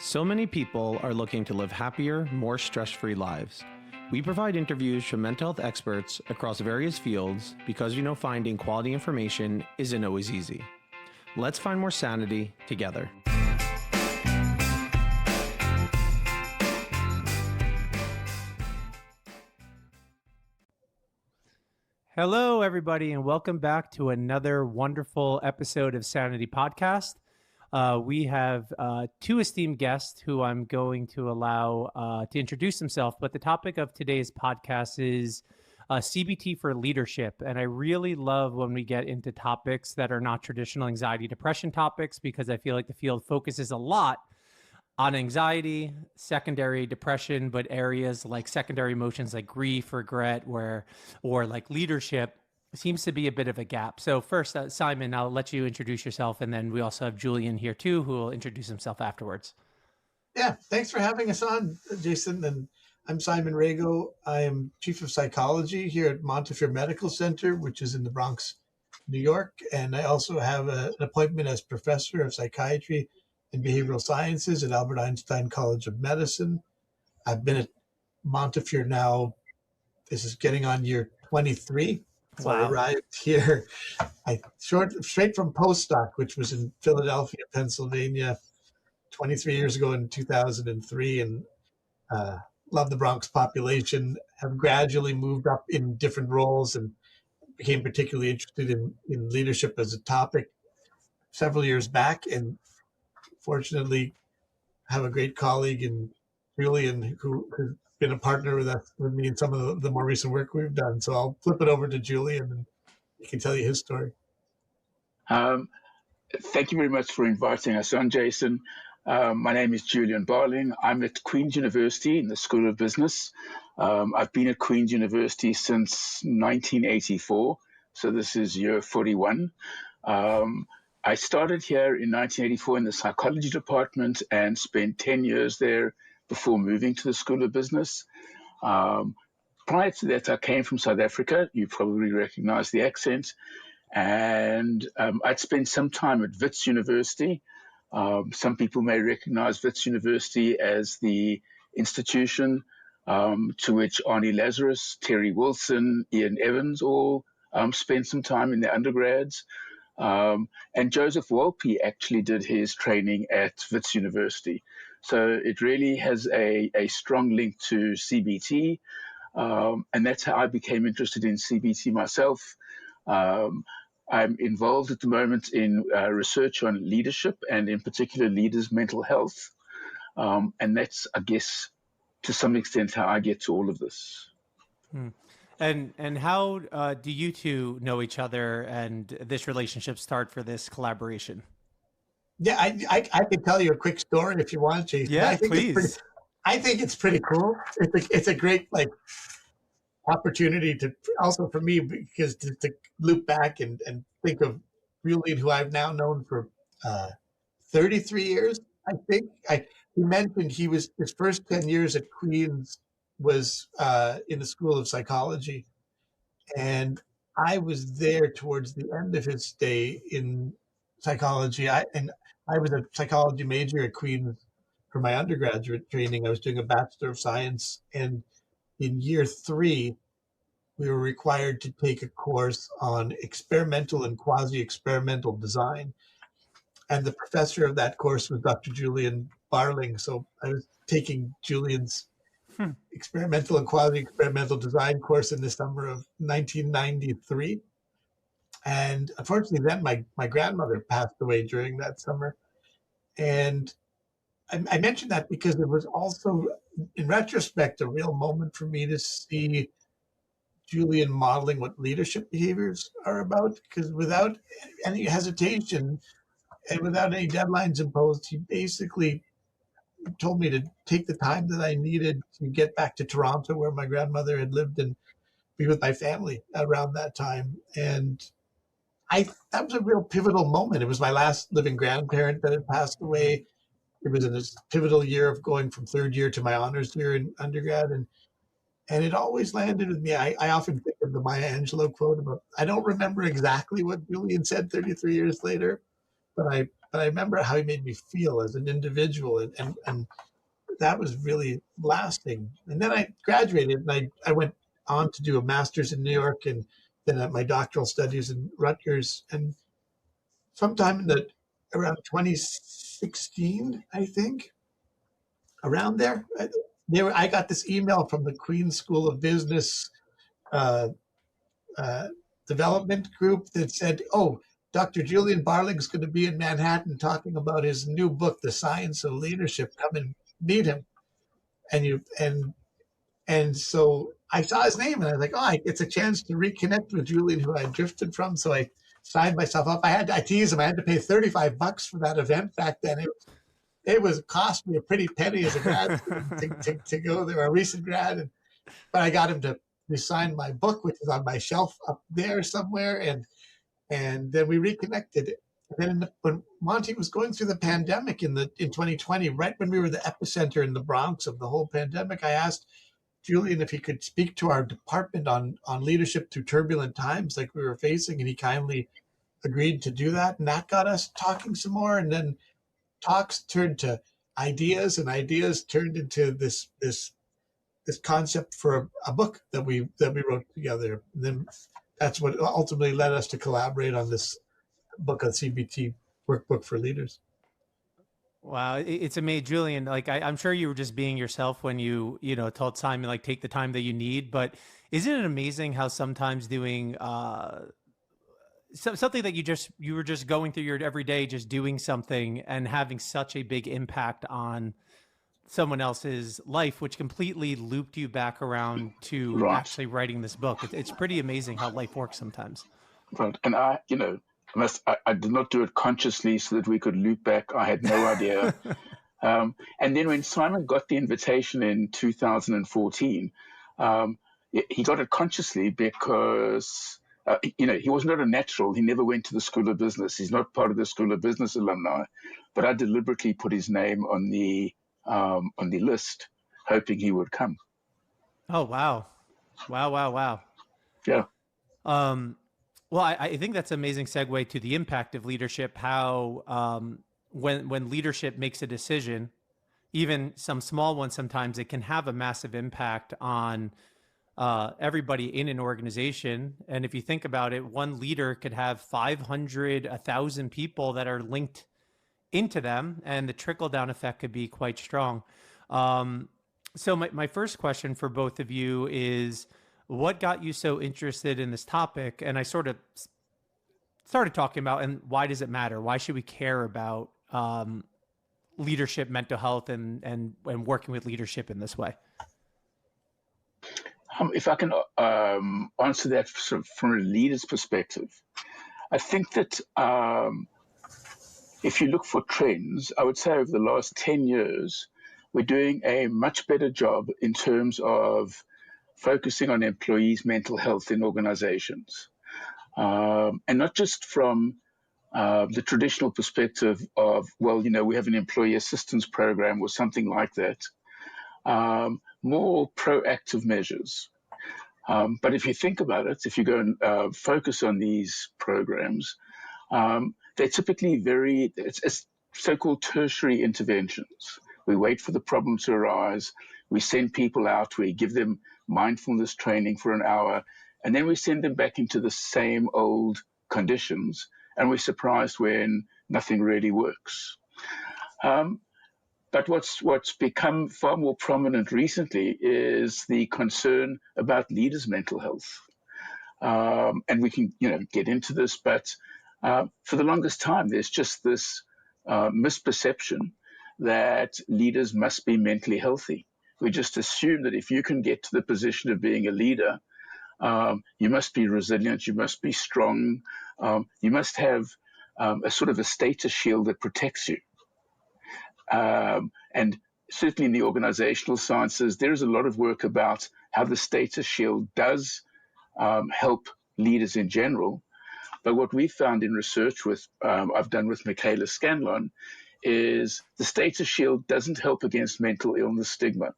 So many people are looking to live happier, more stress-free lives. We provide interviews from mental health experts across various fields because we know finding quality information isn't always easy. Let's find more sanity together. Hello, everybody, and welcome back to another wonderful episode of Sanity Podcast. We have two esteemed guests who I'm going to allow to introduce themselves, but the topic of today's podcast is CBT for leadership. And I really love when we get into topics that are not traditional anxiety, depression topics, because I feel like the field focuses a lot on anxiety, secondary depression, but areas like secondary emotions like grief, regret, or like leadership seems to be a bit of a gap. So first, Simon, I'll let you introduce yourself, and then we also have Julian here too, who will introduce himself afterwards. Yeah, thanks for having us on, Jason. And I'm Simon Rego. I am Chief of Psychology here at Montefiore Medical Center, which is in the Bronx, New York. And I also have an appointment as Professor of Psychiatry and Behavioral Sciences at Albert Einstein College of Medicine. I've been at Montefiore now, this is getting on year 23. So Wow. I arrived here straight from postdoc, which was in Philadelphia, Pennsylvania, 23 years ago in 2003, and love the Bronx population, have gradually moved up in different roles and became particularly interested in leadership as a topic several years back. And fortunately, have a great colleague in Julian, who's been a partner with me in some of the more recent work we've done. So I'll flip it over to Julian and he can tell you his story. Thank you very much for inviting us on, Jason. My name is Julian Barling. I'm at Queen's University in the School of Business. I've been at Queen's University since 1984, so this is year 41. I started here in 1984 in the psychology department and spent 10 years there before moving to the School of Business. Prior to that, I came from South Africa. You probably recognize the accent. And I'd spent some time at Wits University. Some people may recognize Wits University as the institution to which Arnie Lazarus, Terry Wilson, Ian Evans all spent some time in their undergrads. And Joseph Wolpe actually did his training at Wits University. So it really has a strong link to CBT. And that's how I became interested in CBT myself. I'm involved at the moment in research on leadership and in particular leaders' mental health. And that's, I guess, to some extent how I get to all of this. And how do you two know each other and this relationship start for this collaboration? Yeah, I can tell you a quick story if you want, Jason. Yeah, please. I think it's pretty cool. It's a great opportunity to also for me because to loop back and think of Julian, who I've now known for 33 years. I think he mentioned his first 10 years at Queen's was in the School of Psychology, and I was there towards the end of his stay in psychology. I was a psychology major at Queen's for my undergraduate training. I was doing a Bachelor of Science, and in year 3, we were required to take a course on experimental and quasi-experimental design. And the professor of that course was Dr. Julian Barling. So I was taking Julian's experimental and quasi-experimental design course in the summer of 1993. And unfortunately, then my grandmother passed away during that summer. And I mentioned that because it was also, in retrospect, a real moment for me to see Julian modeling what leadership behaviors are about, because without any hesitation and without any deadlines imposed, he basically told me to take the time that I needed to get back to Toronto, where my grandmother had lived, and be with my family around that time. And that was a real pivotal moment. It was my last living grandparent that had passed away. It was in this pivotal year of going from third year to my honors year in undergrad. And it always landed with me. I often think of the Maya Angelou quote about, I don't remember exactly what Julian said 33 years later, but but I remember how he made me feel as an individual, and that was really lasting. And then I graduated, and I went on to do a master's in New York, and then my doctoral studies in Rutgers. And sometime around 2016, I think, around there, I got this email from the Queen's School of Business uh, uh, development group that said, "Oh, Dr. Julian Barling is going to be in Manhattan talking about his new book, The Science of Leadership. Come and meet him." And so I saw his name, and I was like, "Oh, it's a chance to reconnect with Julian, who I drifted from." So I signed myself up. I teased him. I had to pay $35 for that event back then. It was cost me a pretty penny as a grad student to go there, a recent grad, but I got him to sign my book, which is on my shelf up there somewhere, and then we reconnected. And then when Monty was going through the pandemic in 2020, right when we were the epicenter in the Bronx of the whole pandemic, I asked Julian if he could speak to our department on leadership through turbulent times like we were facing, and he kindly agreed to do that. And that got us talking some more, and then talks turned to ideas, and ideas turned into this concept for a book that we wrote together. And then that's what ultimately led us to collaborate on this book on CBT Workbook for Leaders. Wow, it's amazing, Julian. Like I'm sure you were just being yourself when you told Simon like take the time that you need. But isn't it amazing how sometimes doing something that you were just going through your everyday, just doing something and having such a big impact on someone else's life, which completely looped you back around to actually writing this book. It's pretty amazing how life works sometimes. Right. And I did not do it consciously so that we could loop back. I had no idea. And then when Simon got the invitation in 2014, he got it consciously because, he was not a natural. He never went to the School of Business. He's not part of the School of Business alumni. But I deliberately put his name on the list, hoping he would come. Oh, wow. Wow. Yeah. Well, I think that's an amazing segue to the impact of leadership, how when leadership makes a decision, even some small ones, sometimes it can have a massive impact on everybody in an organization. And if you think about it, one leader could have 500, 1,000 people that are linked into them, and the trickle-down effect could be quite strong. So my first question for both of you is, what got you so interested in this topic? And I sort of started talking about, and why does it matter? Why should we care about leadership, mental health, and working with leadership in this way? If I can answer that sort of from a leader's perspective, I think that if you look for trends, I would say over the last 10 years, we're doing a much better job in terms of focusing on employees' mental health in organizations. And not just from the traditional perspective of, we have an employee assistance program or something like that, more proactive measures. But if you think about it, if you go and focus on these programs, they're typically it's so-called tertiary interventions. We wait for the problem to arise. We send people out. We give them mindfulness training for an hour, and then we send them back into the same old conditions, and we're surprised when nothing really works. But what's become far more prominent recently is the concern about leaders' mental health. And we can, get into this, but for the longest time, there's just this misperception that leaders must be mentally healthy. We just assume that if you can get to the position of being a leader, you must be resilient, you must be strong, you must have a sort of a status shield that protects you. And certainly in the organizational sciences, there is a lot of work about how the status shield does help leaders in general. But what we found in research I've done with Michaela Scanlon is the status shield doesn't help against mental illness stigma.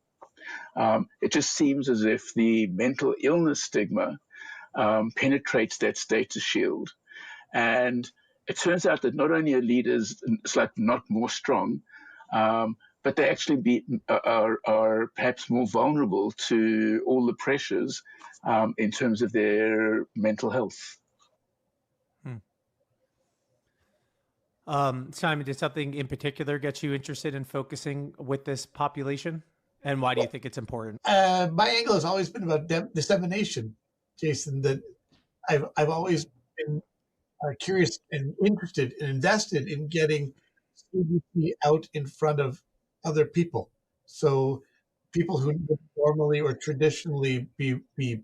It just seems as if the mental illness stigma penetrates that status shield. And it turns out that not only are leaders not more strong, but they actually are perhaps more vulnerable to all the pressures in terms of their mental health. Simon, did something in particular get you interested in focusing with this population? And why do you think it's important? My angle has always been about dissemination, Jason, that I've always been curious and interested and invested in getting CBT out in front of other people. So people who would normally or traditionally be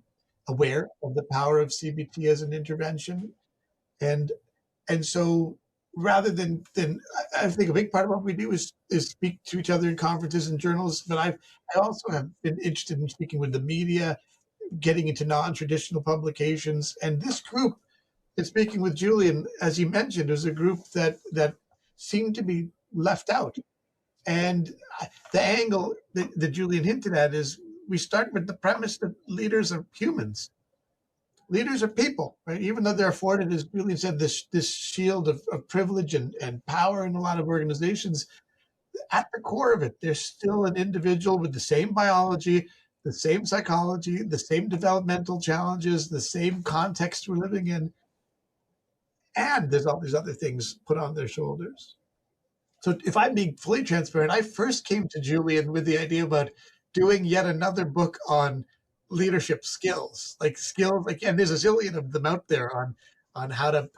aware of the power of CBT as an intervention. And so rather than I think a big part of what we do is speak to each other in conferences and journals, but I also have been interested in speaking with the media, getting into non-traditional publications. And this group, and speaking with Julian, as he mentioned, is a group that seemed to be left out. And the angle that Julian hinted at is we start with the premise that leaders are humans. Leaders are people, right? Even though they're afforded, as Julian said, this shield of privilege and power in a lot of organizations, at the core of it, there's still an individual with the same biology, the same psychology, the same developmental challenges, the same context we're living in. And there's all these other things put on their shoulders. So if I'm being fully transparent, I first came to Julian with the idea about doing yet another book on leadership skills, and there's a zillion of them out there on how to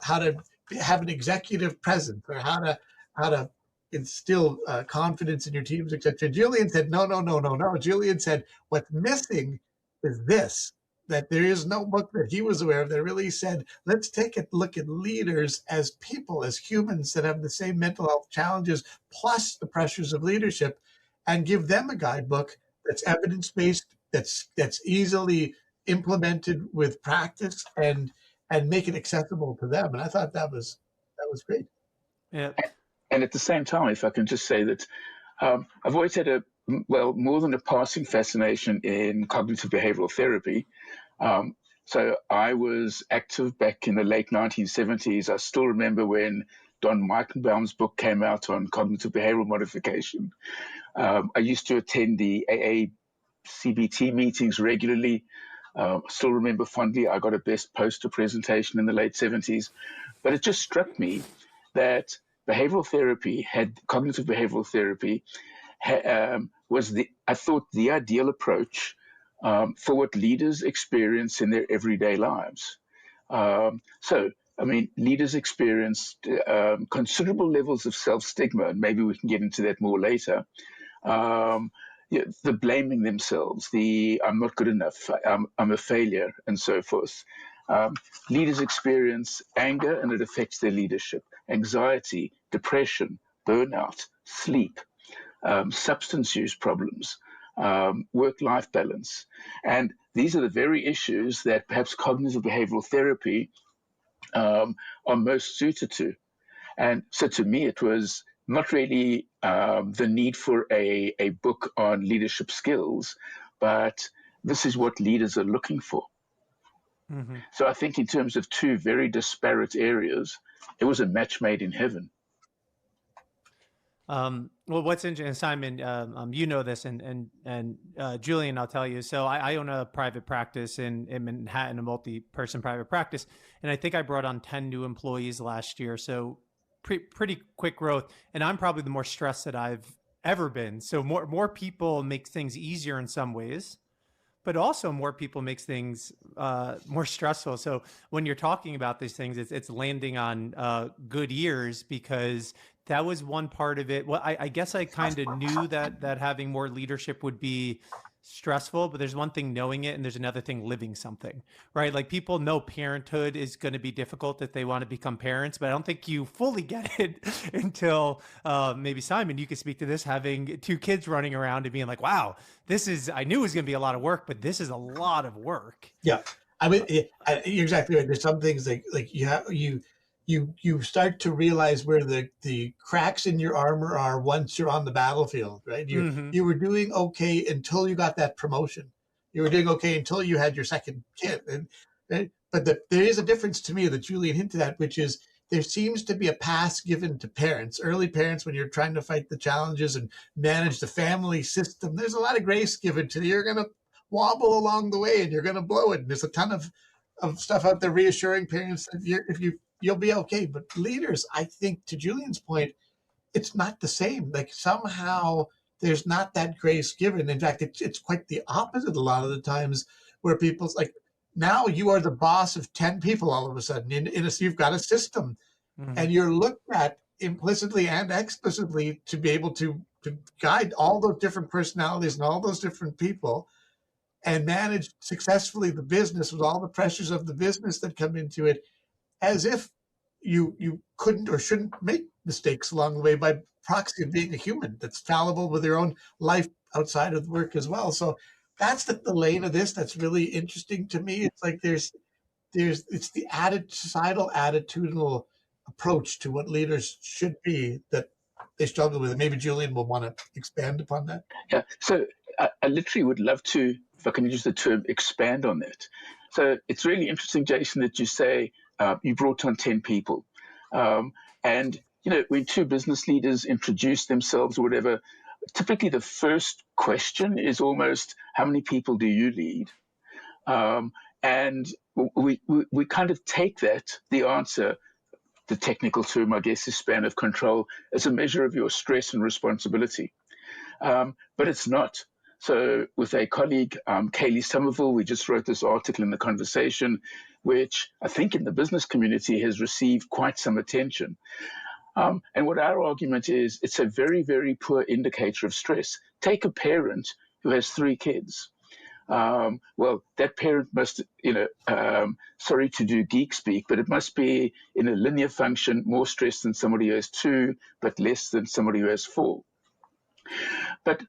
have an executive presence, or how to instill confidence in your teams, etc. Julian said, no. Julian said, what's missing is this, that there is no book that he was aware of that really said, let's take a look at leaders as people, as humans that have the same mental health challenges, plus the pressures of leadership, and give them a guidebook that's evidence-based, that's easily implemented with practice, and make it accessible to them. And I thought that was great. Yeah. And at the same time, if I can just say that I've always had more than a passing fascination in cognitive behavioral therapy. So I was active back in the late 1970s. I still remember when Don Meichenbaum's book came out on cognitive behavioral modification. I used to attend the AA CBT meetings regularly. Still remember fondly, I got a best poster presentation in the late 70s. But it just struck me that cognitive behavioral therapy was the ideal approach for what leaders experience in their everyday lives. Leaders experience considerable levels of self-stigma, and maybe we can get into that more later. The blaming themselves, the I'm not good enough, I'm a failure, and so forth. Leaders experience anger, and it affects their leadership, anxiety, depression, burnout, sleep, substance use problems, work-life balance. And these are the very issues that perhaps cognitive behavioral therapy are most suited to. And so to me, it was not really the need for a book on leadership skills, but this is what leaders are looking for. Mm-hmm. So I think in terms of two very disparate areas, it was a match made in heaven. Well, what's interesting, Simon, you know this, and Julian, I'll tell you. So I own a private practice in Manhattan, a multi-person private practice, and I think I brought on 10 new employees last year. So pretty quick growth, and I'm probably the more stressed that I've ever been. So more people make things easier in some ways, but also more people makes things more stressful. So when you're talking about these things, it's landing on good ears, because that was one part of it. Well, I guess I kind of knew that having more leadership would be stressful, but there's one thing knowing it, and there's another thing living something, right? Like, people know parenthood is going to be difficult if they want to become parents, but I don't think you fully get it until maybe, Simon, you could speak to this, having 2 kids running around and being like, wow, I knew it was going to be a lot of work, but this is a lot of work. Yeah. I mean, you're exactly right. There's some things like you start to realize where the cracks in your armor are once you're on the battlefield, right? You were doing okay until you got that promotion. You were doing okay until you had your second kid. But there is a difference to me that Julian hinted at, which is there seems to be a pass given to parents, early parents, when you're trying to fight the challenges and manage the family system. There's a lot of grace given to you. You're going to wobble along the way and you're going to blow it. And there's a ton of stuff out there reassuring parents that you'll be okay. But leaders, I think, to Julian's point, it's not the same. Like somehow there's not that grace given. In fact, it's quite the opposite a lot of the times, where people's like, now you are the boss of 10 people all of a sudden. You've got a system, and you're looked at implicitly and explicitly to be able to guide all those different personalities and all those different people and manage successfully the business with all the pressures of the business that come into it, as if you couldn't or shouldn't make mistakes along the way, by proxy of being a human that's fallible with their own life outside of work as well. So that's the lane of this that's really interesting to me. It's like it's the societal attitudinal approach to what leaders should be that they struggle with. And maybe Julian will want to expand upon that. Yeah. So I literally would love to, if I can use the term, expand on that. So it's really interesting, Jason, that you say you brought on 10 people. And, when two business leaders introduce themselves or whatever, typically the first question is almost, how many people do you lead? And we kind of take that, the answer, the technical term, I guess, is span of control, as a measure of your stress and responsibility. But it's not. So with a colleague, Kaylee Somerville, we just wrote this article in The Conversation, which I think in the business community has received quite some attention. And what our argument is, it's a very, very poor indicator of stress. Take a parent who has 3 kids. Well, that parent must, sorry to do geek speak, but it must be in a linear function more stressed than somebody who has 2, but less than somebody who has 4. But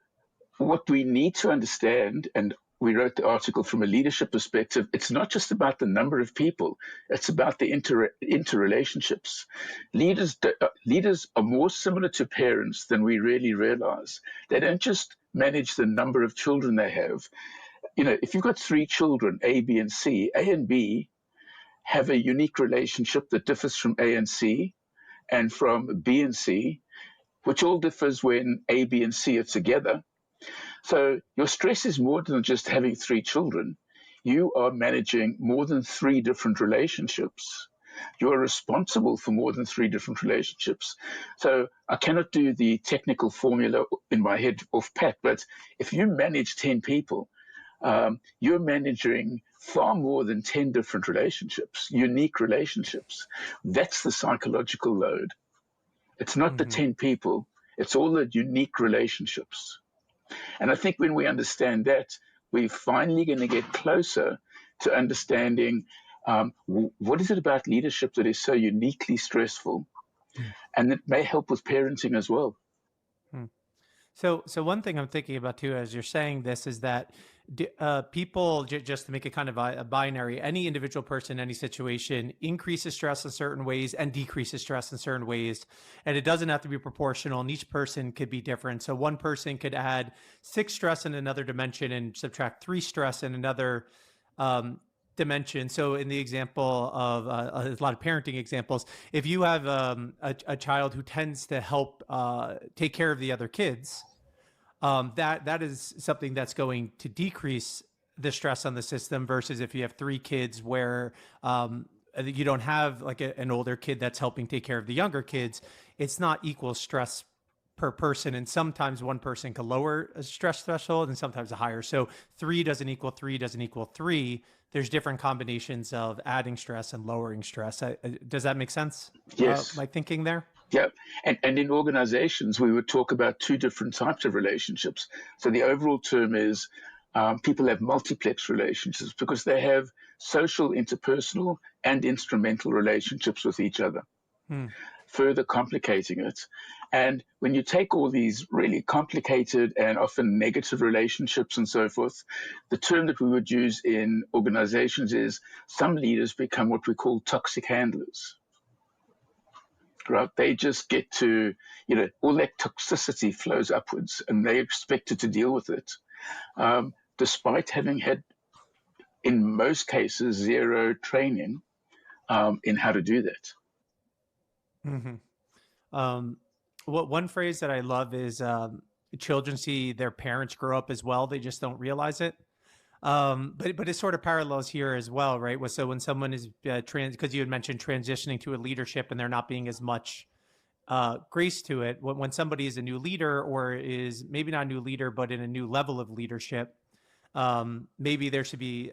what we need to understand, and we wrote the article from a leadership perspective, it's not just about the number of people, it's about the interrelationships. Leaders are more similar to parents than we really realize. They don't just manage the number of children they have. If you've got 3 children, A, B, and C, A and B have a unique relationship that differs from A and C and from B and C, which all differs when A, B, and C are together. So your stress is more than just having 3 children. You are managing more than 3 different relationships. You are responsible for more than 3 different relationships. So I cannot do the technical formula in my head off pat, but if you manage 10 people, you're managing far more than 10 different relationships, unique relationships. That's the psychological load. It's not the 10 people. It's all the unique relationships. And I think when we understand that, we're finally going to get closer to understanding what is it about leadership that is so uniquely stressful, and it may help with parenting as well. So one thing I'm thinking about too, as you're saying this, is that people, just to make it kind of a binary, any individual person, any situation increases stress in certain ways and decreases stress in certain ways. And it doesn't have to be proportional, and each person could be different. So one person could add 6 stress in another dimension and subtract 3 stress in another dimension. So in the example of a lot of parenting examples, if you have a child who tends to help take care of the other kids, that is something that's going to decrease the stress on the system, versus if you have 3 kids where you don't have like an older kid that's helping take care of the younger kids. It's not equal stress per person, and sometimes one person can lower a stress threshold and sometimes a higher. So 3 doesn't equal 3 doesn't equal 3. There's different combinations of adding stress and lowering stress. Does that make sense? Yes. My thinking there? Yeah. And in organizations, we would talk about 2 different types of relationships. So the overall term is people have multiplex relationships because they have social, interpersonal, and instrumental relationships with each other, further complicating it. And when you take all these really complicated and often negative relationships and so forth, the term that we would use in organizations is some leaders become what we call toxic handlers. Right? They just get to, all that toxicity flows upwards and they're expected to deal with it, despite having had, in most cases, 0 training in how to do that. Mm-hmm. Um, what one phrase that I love is children see their parents grow up as well. They just don't realize it. But it sort of parallels here as well, right? So when someone is because you had mentioned transitioning to a leadership and there not being as much grace to it, when somebody is a new leader or is maybe not a new leader, but in a new level of leadership, maybe there should be,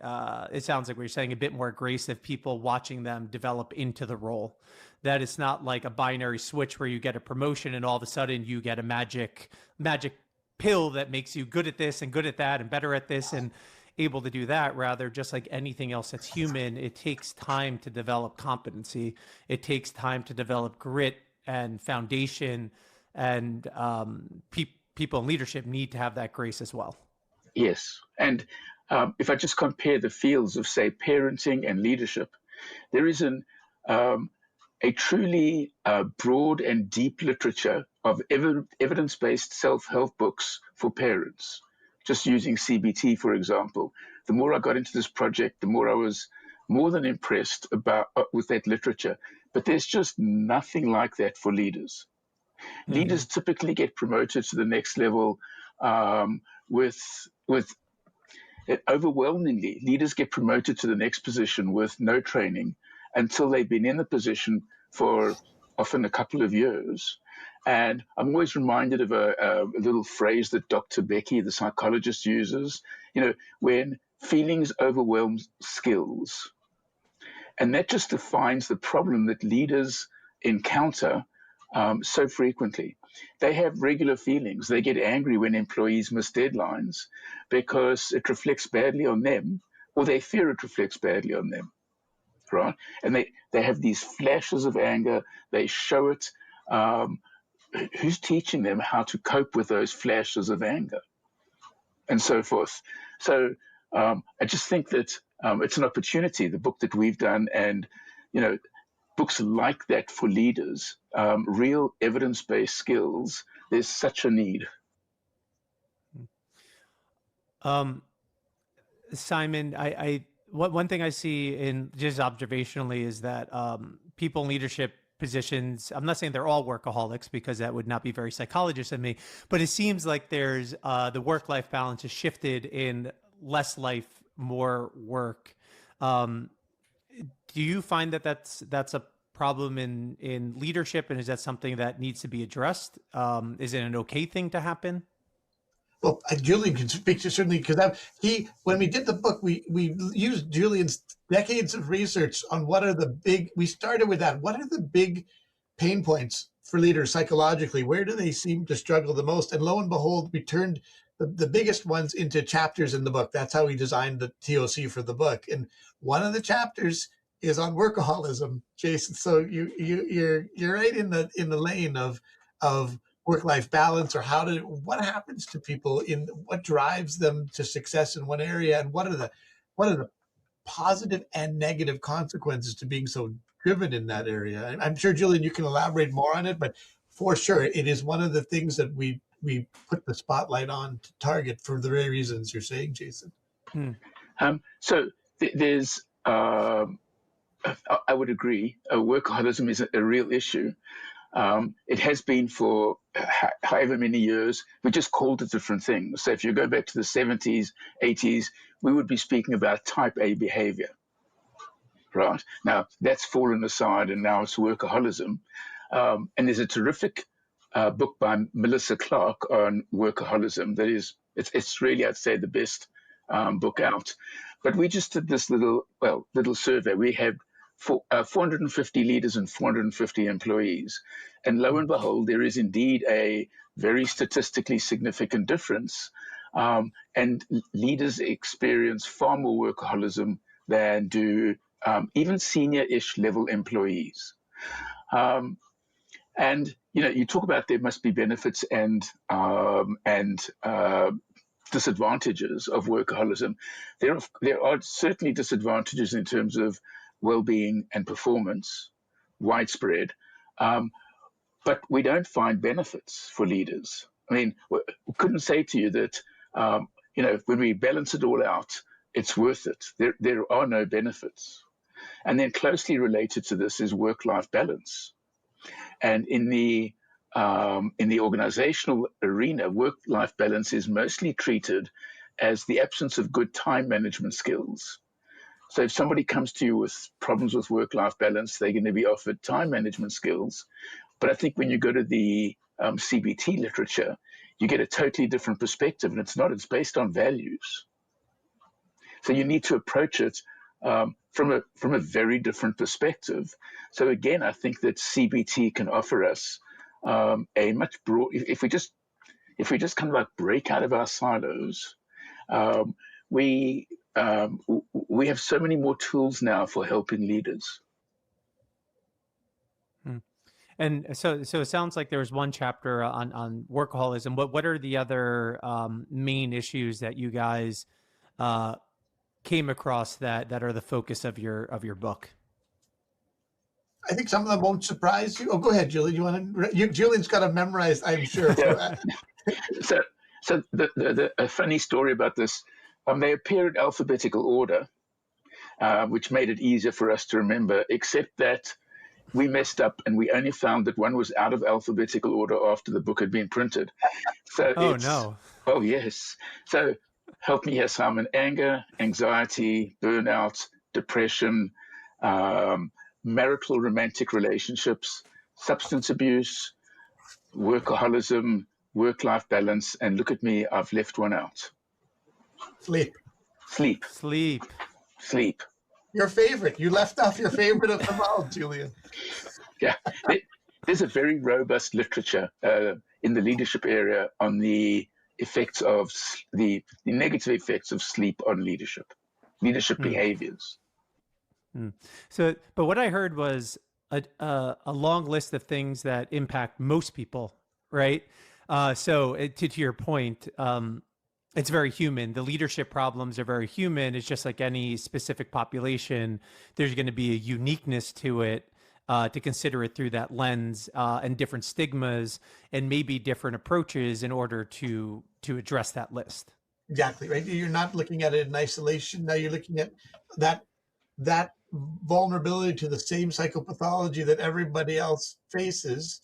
it sounds like we're saying a bit more grace of people watching them develop into the role. That it's not like a binary switch where you get a promotion and all of a sudden you get a magic pill that makes you good at this and good at that and better at this and able to do that. Rather, just like anything else that's human, it takes time to develop competency. It takes time to develop grit and foundation, and people in leadership need to have that grace as well. Yes. And if I just compare the fields of, say, parenting and leadership, there is a truly broad and deep literature of evidence-based self-help books for parents. Just using CBT, for example, the more I got into this project, the more I was more than impressed with that literature. But there's just nothing like that for leaders. Mm-hmm. Leaders typically get promoted to the next level with overwhelmingly, leaders get promoted to the next position with no training until they've been in the position for often a couple of years. And I'm always reminded of a little phrase that Dr. Becky, the psychologist, uses, when feelings overwhelm skills. And that just defines the problem that leaders encounter so frequently. They have regular feelings. They get angry when employees miss deadlines because it reflects badly on them, or they fear it reflects badly on them, right? And they have these flashes of anger. They show it. Who's teaching them how to cope with those flashes of anger and so forth? So I just think that it's an opportunity, the book that we've done, and, books like that for leaders, real evidence-based skills, there's such a need. Simon, one thing I see in just observationally is that people in leadership positions, I'm not saying they're all workaholics because that would not be very psychologist of me, but it seems like there's the work-life balance has shifted in less life, more work. Do you find that that's a problem in leadership, and is that something that needs to be addressed? Is it an okay thing to happen? Well, Julian can speak to certainly because when we did the book, we used Julian's decades of research on we started with that. What are the big pain points for leaders psychologically? Where do they seem to struggle the most? And lo and behold, we turned the biggest ones into chapters in the book. That's how we designed the TOC for the book. And one of the chapters is on workaholism, Jason. So you're right in the lane of work-life balance, or what happens to people, in what drives them to success in one area, and what are the positive and negative consequences to being so driven in that area. I'm sure, Julian, you can elaborate more on it, but for sure, it is one of the things that we put the spotlight on to target for the very reasons you're saying, Jason. So there's, I would agree, workaholism is a real issue. It has been for however many years. We just called it different things. So if you go back to the 70s, 80s, we would be speaking about type A behavior, right? Now, that's fallen aside, and now it's workaholism. And there's a terrific book by Melissa Clark on workaholism that is, it's really, I'd say, the best book out. But we just did this little survey. We had 450 leaders and 450 employees. And lo and behold, there is indeed a very statistically significant difference. And leaders experience far more workaholism than do even senior-ish level employees. And, you talk about there must be benefits and disadvantages of workaholism. There are certainly disadvantages in terms of well-being and performance, widespread, but we don't find benefits for leaders. I mean, we couldn't say to you that, when we balance it all out, it's worth it. There are no benefits. And then closely related to this is work-life balance. And in the organizational arena, work-life balance is mostly treated as the absence of good time management skills. So if somebody comes to you with problems with work-life balance, they're going to be offered time management skills. But I think when you go to the CBT literature, you get a totally different perspective, and it's based on values. So you need to approach it from a very different perspective. So again, I think that CBT can offer us a much broad. If we just kind of like break out of our silos, we have so many more tools now for helping leaders. And so it sounds like there was one chapter on workaholism. What are the other main issues that you guys came across that are the focus of your book? I think some of them won't surprise you. Oh, go ahead, Julian. Julian's got to memorize, I'm sure. Yeah. So a funny story about this. They appear in alphabetical order, which made it easier for us to remember, except that we messed up and we only found that one was out of alphabetical order after the book had been printed. So no. Oh, yes. So help me here, Simon. Anger, anxiety, burnout, depression, marital romantic relationships, substance abuse, workaholism, work-life balance, and look at me, I've left one out. Sleep. Your favorite. You left off your favorite of them all, Julian. Yeah. There's a very robust literature in the leadership area on the effects of the negative effects of sleep on leadership behaviors. So, but what I heard was a long list of things that impact most people, right? So to your point, it's very human. The leadership problems are very human. It's just like any specific population. There's going to be a uniqueness to it, to consider it through that lens, and different stigmas and maybe different approaches in order to address that list. Exactly, right? You're not looking at it in isolation. Now you're looking at that vulnerability to the same psychopathology that everybody else faces,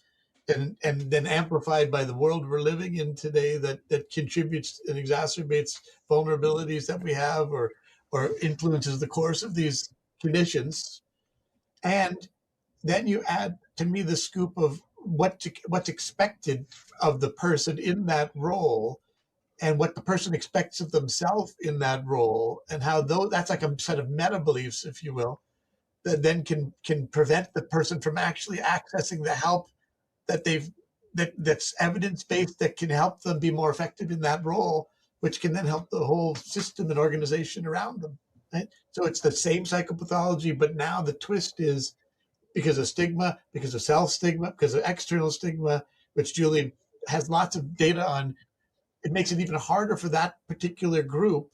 and then amplified by the world we're living in today that contributes and exacerbates vulnerabilities that we have or influences the course of these conditions. And then you add to me the scoop of what's expected of the person in that role, and what the person expects of themselves in that role, and how that's like a set of meta beliefs, if you will, that then can prevent the person from actually accessing the help that's evidence-based, that can help them be more effective in that role, which can then help the whole system and organization around them. Right? So it's the same psychopathology, but now the twist is because of stigma, because of self-stigma, because of external stigma, which Julian has lots of data on. It makes it even harder for that particular group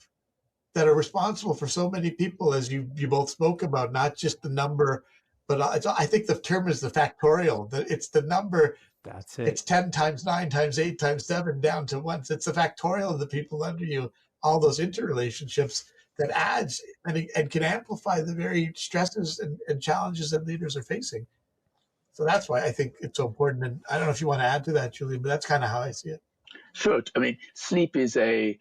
that are responsible for so many people, as you both spoke about, not just the number, but I think the term is the factorial. It's the number. That's it. It's 10 times 9 times 8 times 7 down to 1. It's the factorial of the people under you, all those interrelationships that adds and can amplify the very stresses and challenges that leaders are facing. So that's why I think it's so important. And I don't know if you want to add to that, Julian, but that's kind of how I see it. Sure. I mean, sleep is a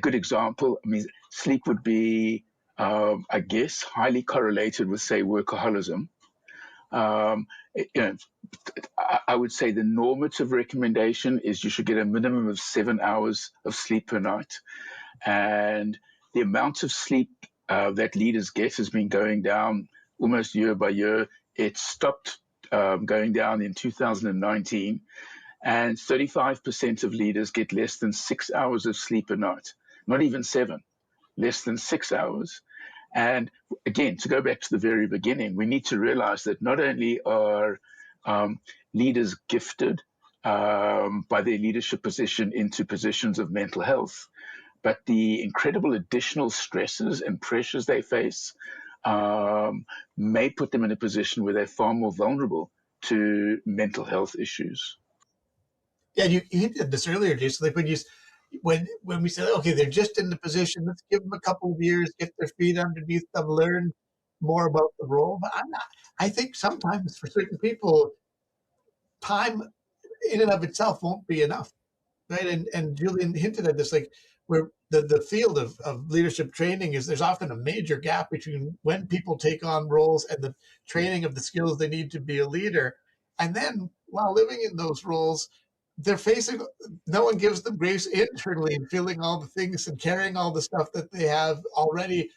good example. I mean, sleep would be, I guess, highly correlated with, say, workaholism. I would say the normative recommendation is you should get a minimum of 7 hours of sleep per night. And the amount of sleep that leaders get has been going down almost year by year. It stopped going down in 2019. And 35% of leaders get less than 6 hours of sleep a night, not even 7, less than 6 hours. And again, to go back to the very beginning, we need to realize that not only are leaders gifted by their leadership position into positions of mental health, but the incredible additional stresses and pressures they face may put them in a position where they're far more vulnerable to mental health issues. Yeah, you hinted this earlier, Jason. Like when we said, okay, they're just in the position, let's give them a couple of years, get their feet underneath them, learn more about the role. But I think sometimes for certain people, time in and of itself won't be enough, right? And Julian hinted at this, like where the field of leadership training is, there's often a major gap between when people take on roles and the training of the skills they need to be a leader. And then while living in those roles, they're facing, no one gives them grace internally and feeling all the things and carrying all the stuff that they have already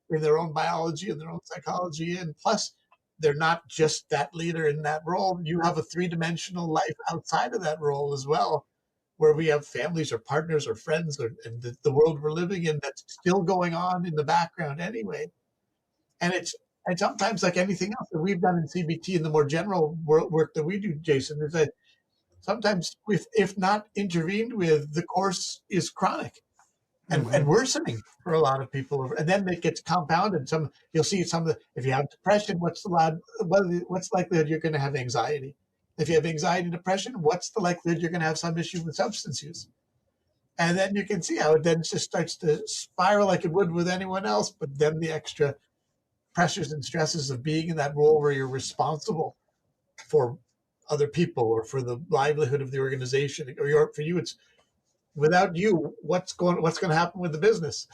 in their own biology and their own psychology. And plus, they're not just that leader in that role. You have a three-dimensional life outside of that role as well, where we have families or partners or friends and the world we're living in that's still going on in the background anyway. And sometimes, like anything else that we've done in CBT and the more general work that we do, Jason, is that sometimes if not intervened with, the course is chronic and worsening for a lot of people. And then it gets compounded. You'll see if you have depression, what's the likelihood you're going to have anxiety? If you have anxiety and depression, what's the likelihood you're going to have some issue with substance use? And then you can see how it then just starts to spiral like it would with anyone else, but then the extra pressures and stresses of being in that role where you're responsible for other people or for the livelihood of the organization, or for you, it's without you, what's going to happen with the business?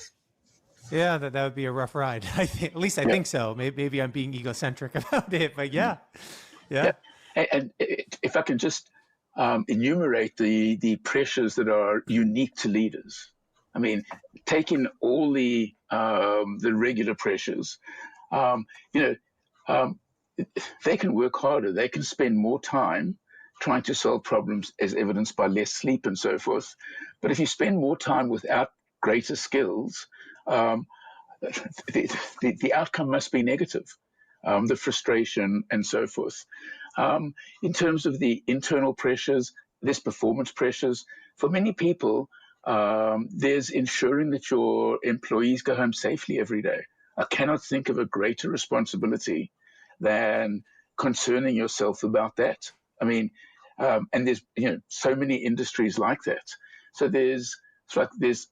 Yeah, that would be a rough ride. I think, at least I think so. Maybe I'm being egocentric about it, but yeah. And if I can just enumerate the pressures that are unique to leaders. I mean, taking all the regular pressures, they can work harder. They can spend more time trying to solve problems, as evidenced by less sleep and so forth. But if you spend more time without greater skills, the outcome must be negative. The frustration and so forth. In terms of the internal pressures, there's performance pressures. For many people, there's ensuring that your employees go home safely every day. I cannot think of a greater responsibility than concerning yourself about that. I mean, and there's so many industries like that. So there's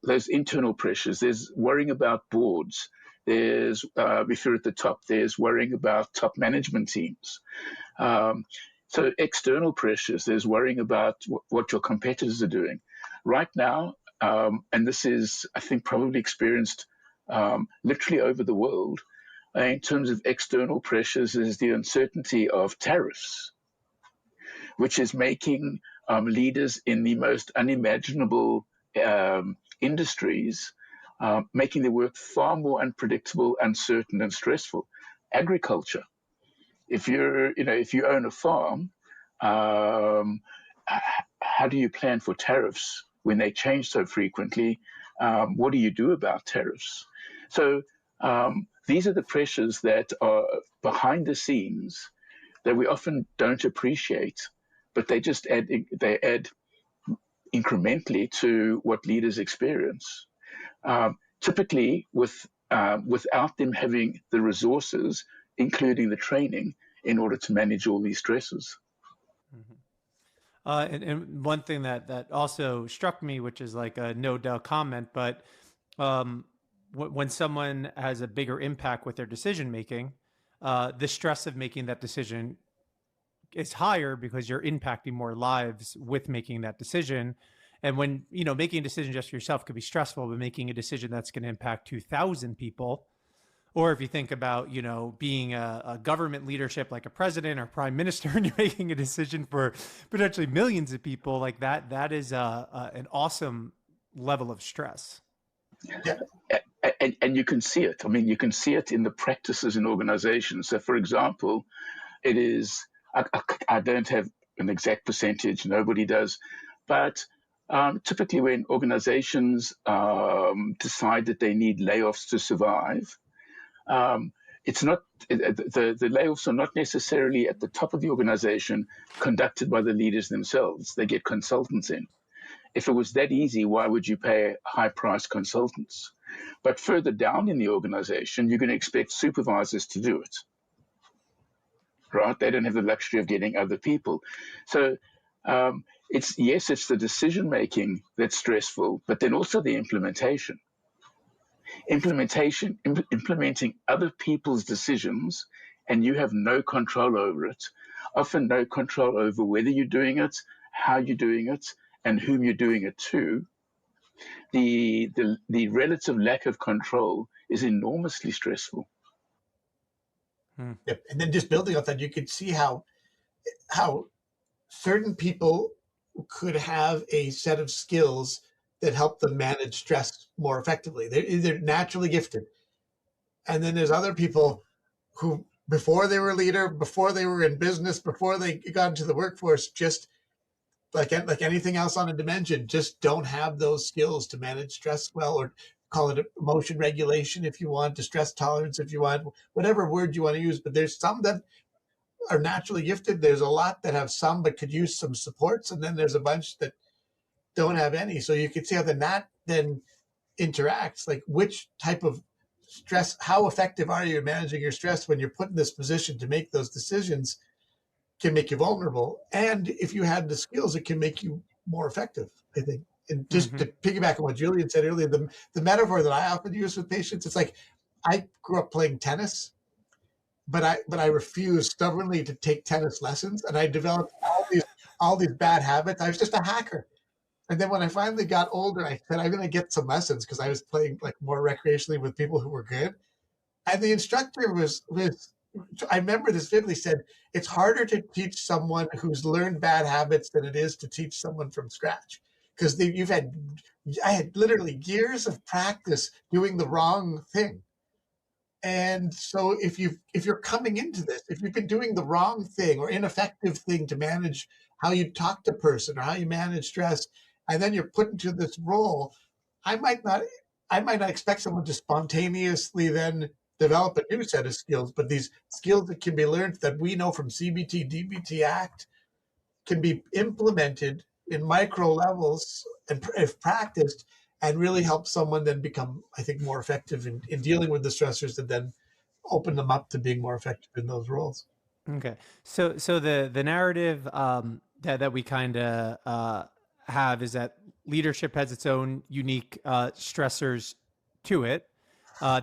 those internal pressures. There's worrying about boards. There's, if you're at the top, there's worrying about top management teams. So external pressures, there's worrying about what your competitors are doing. Right now, and this is, I think, probably experienced literally over the world, in terms of external pressures, is the uncertainty of tariffs, which is making leaders in the most unimaginable industries, making the work far more unpredictable, uncertain, and stressful. Agriculture. If you own a farm, how do you plan for tariffs when they change so frequently? What do you do about tariffs? So these are the pressures that are behind the scenes that we often don't appreciate, but they just add incrementally to what leaders experience. Typically, without them having the resources, including the training, in order to manage all these stresses. And one thing that also struck me, which is like a no doubt comment, but when someone has a bigger impact with their decision making, the stress of making that decision is higher because you're impacting more lives with making that decision. And when, making a decision just for yourself could be stressful, but making a decision that's going to impact 2,000 people, or if you think about, being a government leadership like a president or prime minister, and you're making a decision for potentially millions of people, like that is an awesome level of stress. Yeah. And you can see it. I mean, you can see it in the practices in organizations. So, for example, it is, I don't have an exact percentage, nobody does, but typically when organizations decide that they need layoffs to survive, it's not, the layoffs are not necessarily at the top of the organization conducted by the leaders themselves. They get consultants in. If it was that easy, why would you pay high-priced consultants? But further down in the organization, you're going to expect supervisors to do it, right? They don't have the luxury of getting other people. So it's the decision-making that's stressful, but then also the implementation. Implementing other people's decisions, and you have no control over it, often no control over whether you're doing it, how you're doing it, and whom you're doing it to. The relative lack of control is enormously stressful. Yep. And then just building off that, you could see how certain people could have a set of skills that help them manage stress more effectively. They're naturally gifted. And then there's other people who, before they were a leader, before they were in business, before they got into the workforce, just like anything else on a dimension, just don't have those skills to manage stress well, or call it emotion regulation if you want, distress tolerance if you want, whatever word you want to use. But there's some that are naturally gifted. There's a lot that have some but could use some supports. And then there's a bunch that don't have any. So you can see how that then interacts, like which type of stress, how effective are you in managing your stress when you're put in this position to make those decisions, can make you vulnerable. And if you had the skills, it can make you more effective, I think. And just to piggyback on what Julian said earlier, the metaphor that I often use with patients, it's like, I grew up playing tennis, but I refused stubbornly to take tennis lessons, and I developed all these bad habits. I was just a hacker. And then when I finally got older, I said, I'm going to get some lessons, because I was playing like more recreationally with people who were good. And the instructor was, I remember this vividly, said, it's harder to teach someone who's learned bad habits than it is to teach someone from scratch. Because I had literally years of practice doing the wrong thing. And so if you're coming into this, if you've been doing the wrong thing or ineffective thing to manage how you talk to a person or how you manage stress, and then you're put into this role, I might not expect someone to spontaneously then develop a new set of skills, but these skills that can be learned, that we know from CBT, DBT, ACT, can be implemented in micro levels and if practiced, and really help someone then become, I think, more effective in dealing with the stressors, that then open them up to being more effective in those roles. Okay. So the narrative that we kind of have is that leadership has its own unique stressors to it.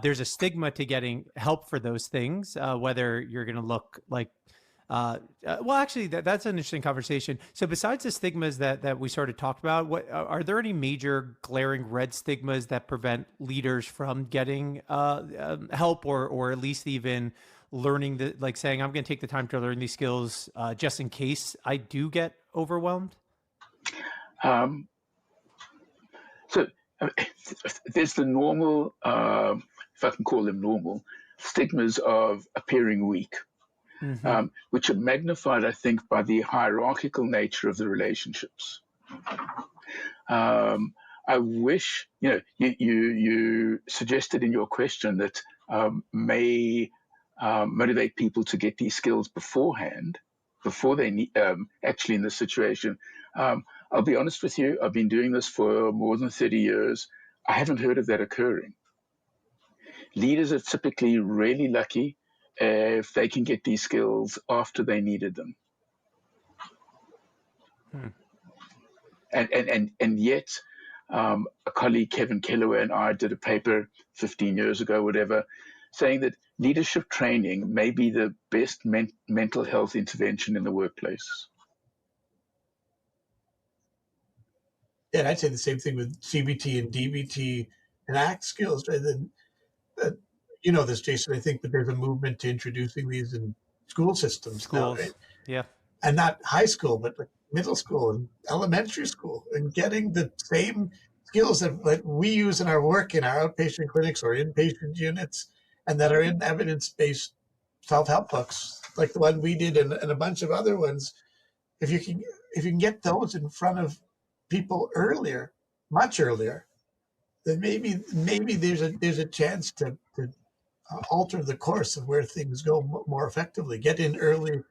There's a stigma to getting help for those things, whether you're going to look like, well, actually, that's an interesting conversation. So besides the stigmas that we sort of talked about, what are there any major glaring red stigmas that prevent leaders from getting help, or at least even learning like saying, I'm going to take the time to learn these skills just in case I do get overwhelmed? So there's the normal, if I can call them normal, stigmas of appearing weak, which are magnified, I think, by the hierarchical nature of the relationships. I wish, you suggested in your question that may motivate people to get these skills beforehand, before they need, actually in this situation. I'll be honest with you, I've been doing this for more than 30 years. I haven't heard of that occurring. Leaders are typically really lucky if they can get these skills after they needed them. And yet, a colleague, Kevin Kellaway, and I did a paper 15 years ago, whatever, saying that leadership training may be the best mental health intervention in the workplace. Yeah, and I'd say the same thing with CBT and DBT and ACT skills. Right? You know this, Jason, I think that there's a movement to introducing these in school systems now, right? Yeah. And not high school, but like middle school and elementary school, and getting the same skills that we use in our work in our outpatient clinics or inpatient units, and that are in evidence-based self-help books, like the one we did and a bunch of other ones. If you can get those in front of people earlier, much earlier, then maybe there's a chance to alter the course of where things go more effectively. Get in early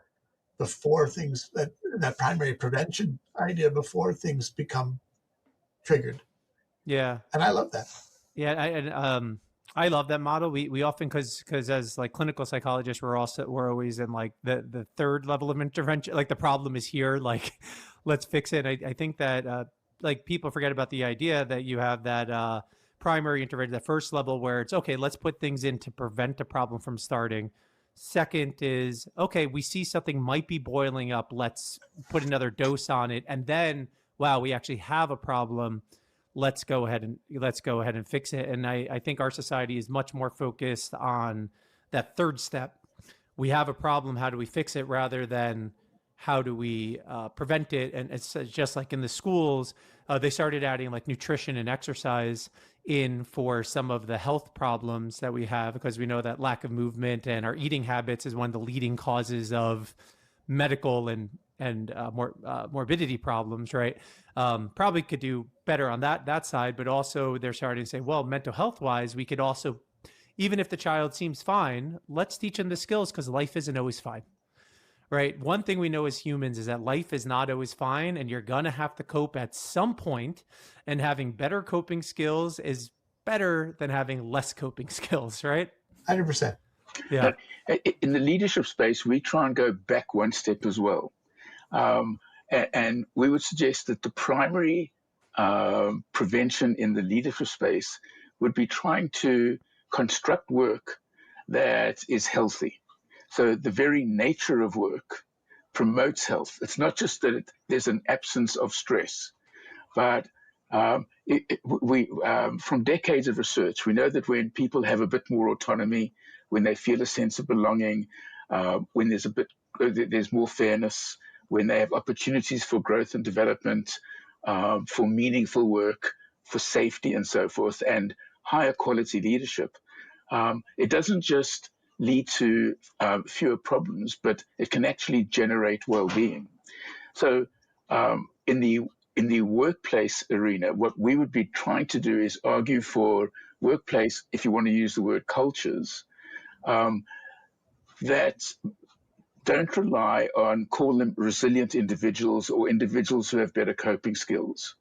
before things, that primary prevention idea, before things become triggered. Yeah. And I love that. Yeah. I love that model. We often, cause as like clinical psychologists, we're always in like the third level of intervention. Like the problem is here, like let's fix it. I think that like people forget about the idea that you have that primary intervention, the first level where it's okay, let's put things in to prevent a problem from starting. Second is, okay, we see something might be boiling up, let's put another dose on it. And then, wow, we actually have a problem. Let's go ahead and fix it. And I think our society is much more focused on that third step. We have a problem, how do we fix it, rather than how do we prevent it. And it's just like in the schools, they started adding like nutrition and exercise in for some of the health problems that we have, because we know that lack of movement and our eating habits is one of the leading causes of medical and morbidity problems, right? Probably could do better on that side, but also they're starting to say, well, mental health wise, we could also, even if the child seems fine, let's teach them the skills, because life isn't always fine. Right. One thing we know as humans is that life is not always fine, and you're going to have to cope at some point, and having better coping skills is better than having less coping skills, right? 100%. Yeah. In the leadership space, we try and go back one step as well. And we would suggest that the primary prevention in the leadership space would be trying to construct work that is healthy. So the very nature of work promotes health. It's not just that there's an absence of stress, but from decades of research, we know that when people have a bit more autonomy, when they feel a sense of belonging, when there's more fairness, when they have opportunities for growth and development, for meaningful work, for safety and so forth, and higher quality leadership, it doesn't just lead to fewer problems, but it can actually generate well-being. So in the workplace arena, what we would be trying to do is argue for workplace, if you want to use the word cultures, that don't rely on, call them resilient individuals or individuals who have better coping skills.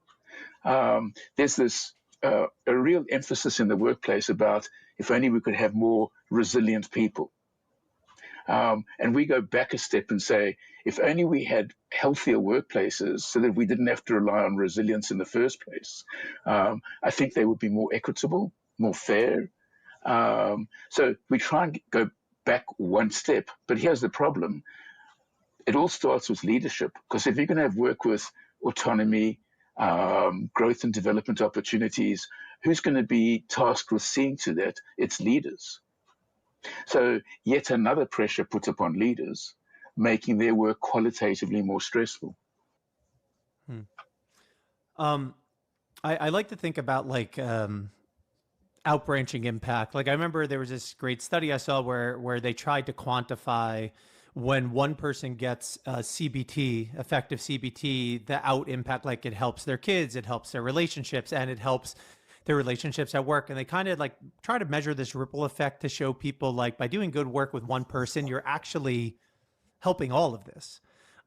There's this a real emphasis in the workplace about if only we could have more resilient people. And we go back a step and say, if only we had healthier workplaces so that we didn't have to rely on resilience in the first place, I think they would be more equitable, more fair. So we try and go back one step. But here's the problem. It all starts with leadership, because if you're going to have work with autonomy, growth and development opportunities, who's going to be tasked with seeing to that? It's leaders. So yet another pressure put upon leaders, making their work qualitatively more stressful. I like to think about like outbranching impact. Like I remember there was this great study I saw where they tried to quantify when one person gets CBT, effective CBT, the out impact, like it helps their kids, it helps their relationships, and it helps their relationships at work. And they kind of like try to measure this ripple effect to show people like by doing good work with one person, you're actually helping all of this.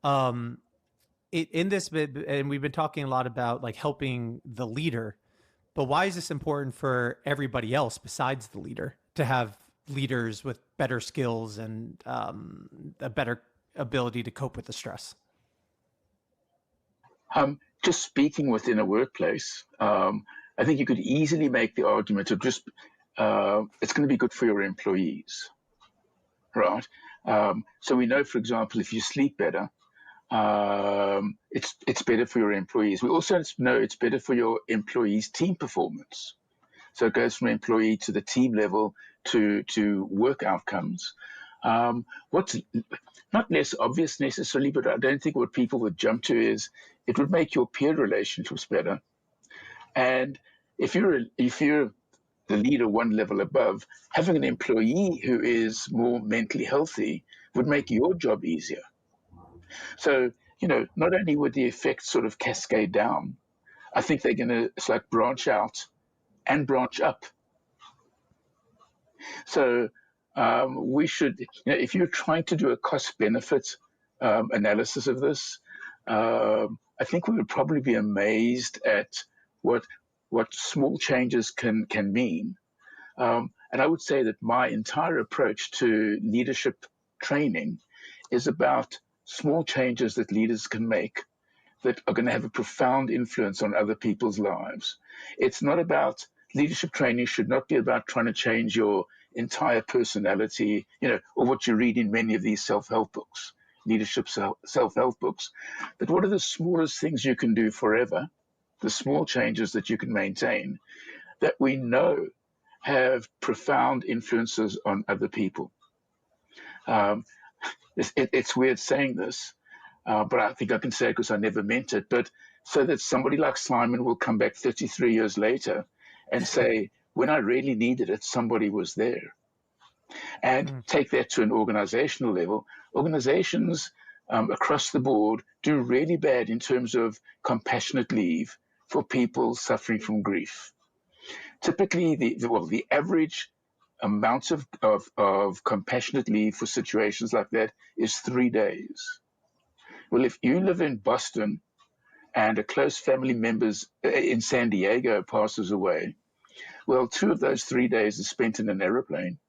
In this, and we've been talking a lot about like helping the leader, but why is this important for everybody else besides the leader to have leaders with better skills and a better ability to cope with the stress? Just speaking within a workplace, I think you could easily make the argument of just it's going to be good for your employees, right? So we know, for example, if you sleep better, it's better for your employees. We also know it's better for your employees' team performance. So it goes from employee to the team level to work outcomes. What's not less obvious necessarily, but I don't think what people would jump to is it would make your peer relationships better. And if you're the leader one level above, having an employee who is more mentally healthy would make your job easier. So, not only would the effects sort of cascade down, I think they're going to like branch out and branch up. So we should, if you're trying to do a cost-benefit analysis of this, I think we would probably be amazed at what small changes can mean. And I would say that my entire approach to leadership training is about small changes that leaders can make that are going to have a profound influence on other people's lives. It's not about leadership training should not be about trying to change your entire personality, or what you read in many of these self-help books, leadership self-help books. But what are the smallest things you can do forever, the small changes that you can maintain, that we know have profound influences on other people? It's weird saying this, but I think I can say it because I never meant it. But so that somebody like Simon will come back 33 years later and say, when I really needed it, somebody was there. And take that to an organizational level. Organizations across the board do really bad in terms of compassionate leave for people suffering from grief. Typically, the average amount of compassionate leave for situations like that is 3 days. Well, if you live in Boston and a close family member in San Diego passes away, well, 2 of those 3 days is spent in an aeroplane.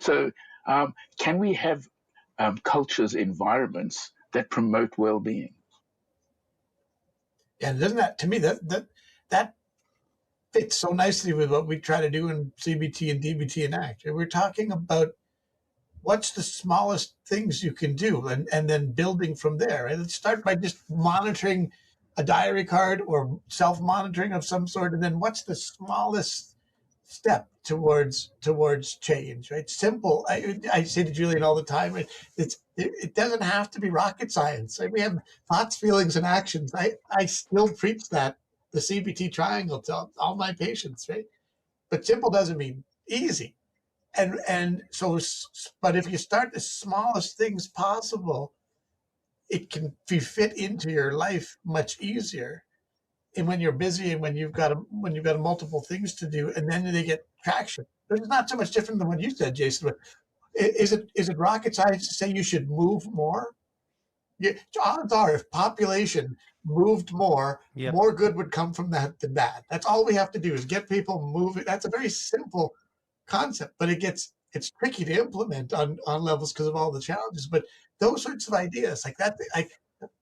So can we have cultures, environments that promote well-being? And doesn't that, to me, that fits so nicely with what we try to do in CBT and DBT and ACT. We're talking about what's the smallest things you can do, and then building from there. And let's start by just monitoring a diary card or self-monitoring of some sort, and then what's the smallest step towards change, right? Simple. I say to Julian all the time, it doesn't have to be rocket science. Right? We have thoughts, feelings, and actions. I still preach that, the CBT triangle, to all my patients, right? But simple doesn't mean easy. And so, but if you start the smallest things possible, it can be fit into your life much easier. And when you're busy and when you've got multiple things to do, and then they get traction. It's not so much different than what you said, Jason. But is it rocket science to say you should move more? Odds are, if population moved more, more good would come from that than bad. That's all we have to do is get people moving. That's a very simple concept, but it's tricky to implement on levels because of all the challenges. But those sorts of ideas like that,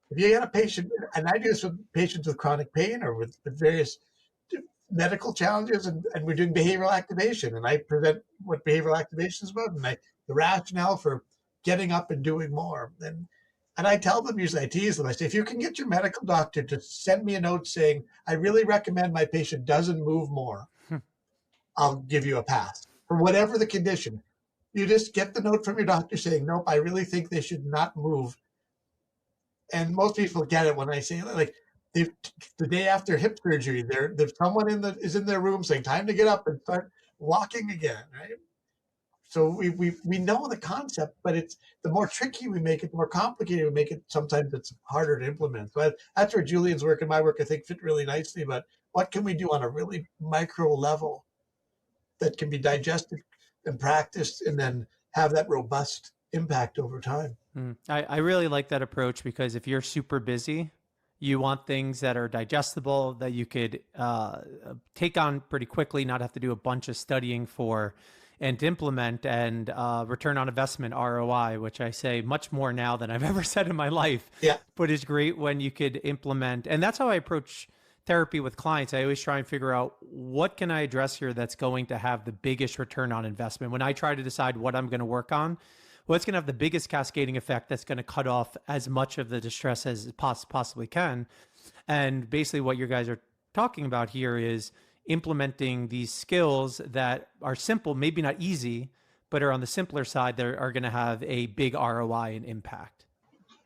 if you get a patient, and I do this with patients with chronic pain or with various medical challenges, and we're doing behavioral activation, and I present what behavioral activation is about, and the rationale for getting up and doing more. And I tell them, usually I tease them, I say, if you can get your medical doctor to send me a note saying, I really recommend my patient doesn't move more, I'll give you a pass for whatever the condition. You just get the note from your doctor saying, nope, I really think they should not move. And most people get it when I say, like, the day after hip surgery, there's someone is in their room saying, time to get up and start walking again, right? So we know the concept, but it's the more tricky we make it, the more complicated we make it. Sometimes it's harder to implement. So that's where Julian's work and my work, I think, fit really nicely. But what can we do on a really micro level that can be digested and practiced, and then have that robust impact over time? I really like that approach, because if you're super busy, you want things that are digestible, that you could take on pretty quickly, not have to do a bunch of studying for, and implement, and return on investment, ROI, which I say much more now than I've ever said in my life. Yeah. But it's great when you could implement. And that's how I approach therapy with clients. I always try and figure out, what can I address here that's going to have the biggest return on investment? When I try to decide what I'm going to work on, what's going to have the biggest cascading effect that's going to cut off as much of the distress as it possibly can. And basically what you guys are talking about here is implementing these skills that are simple, maybe not easy, but are on the simpler side, that are going to have a big ROI and impact.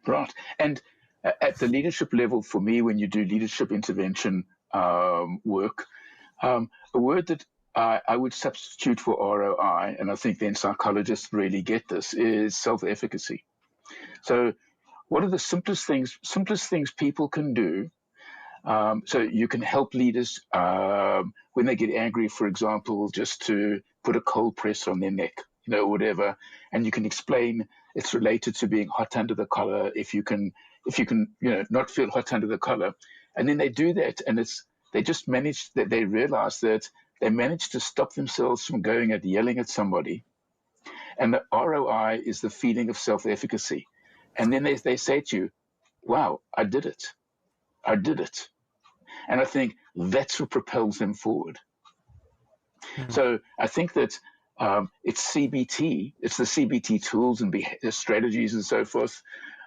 Right. And at the leadership level, for me, when you do leadership intervention work, a word that I would substitute for ROI, and I think then psychologists really get this, is self-efficacy. So what are the simplest things people can do? So you can help leaders when they get angry, for example, just to put a cold press on their neck, whatever. And you can explain it's related to being hot under the collar. If you can, not feel hot under the collar, and then they do that, and they realize that they managed to stop themselves from going and yelling at somebody. And the ROI is the feeling of self-efficacy. And then they say to you, wow, I did it. And I think that's what propels them forward. So I think that it's CBT, it's the CBT tools and strategies and so forth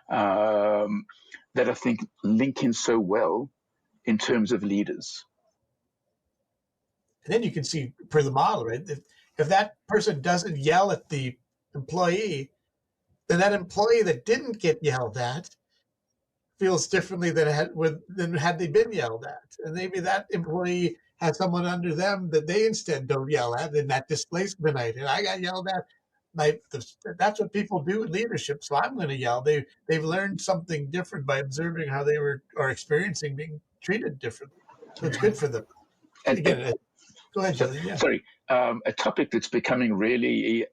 that I think link in so well in terms of leaders. And then you can see per the model, right? If that person doesn't yell at the employee, then that employee that didn't get yelled at feels differently than had they been yelled at. And maybe that employee has someone under them that they instead don't yell at in that displacement item. I got yelled at. That's what people do in leadership, so I'm going to yell. They've learned something different by observing how they are experiencing being treated differently. So it's good for them. And again, go ahead, Julian. Yeah. Sorry, a topic that's becoming really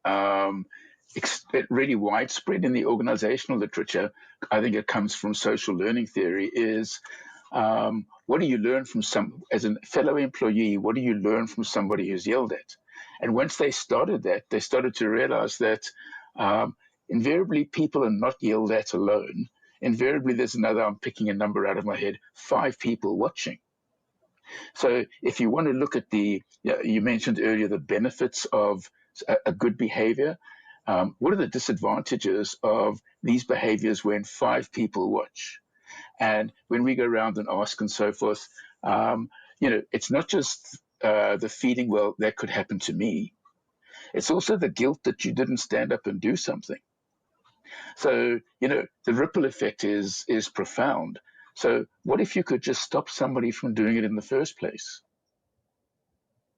really widespread in the organizational literature, I think it comes from social learning theory, is what do you learn from as a fellow employee, what do you learn from somebody who's yelled at? And once they started that, they started to realize that invariably people are not yelled at alone. Invariably there's another, I'm picking a number out of my head, 5 people watching. So if you want to look at you mentioned earlier the benefits of a good behavior, what are the disadvantages of these behaviors when 5 people watch? And when we go around and ask and so forth, it's not just the feeling, well, that could happen to me. It's also the guilt that you didn't stand up and do something. So, the ripple effect is profound. So what if you could just stop somebody from doing it in the first place?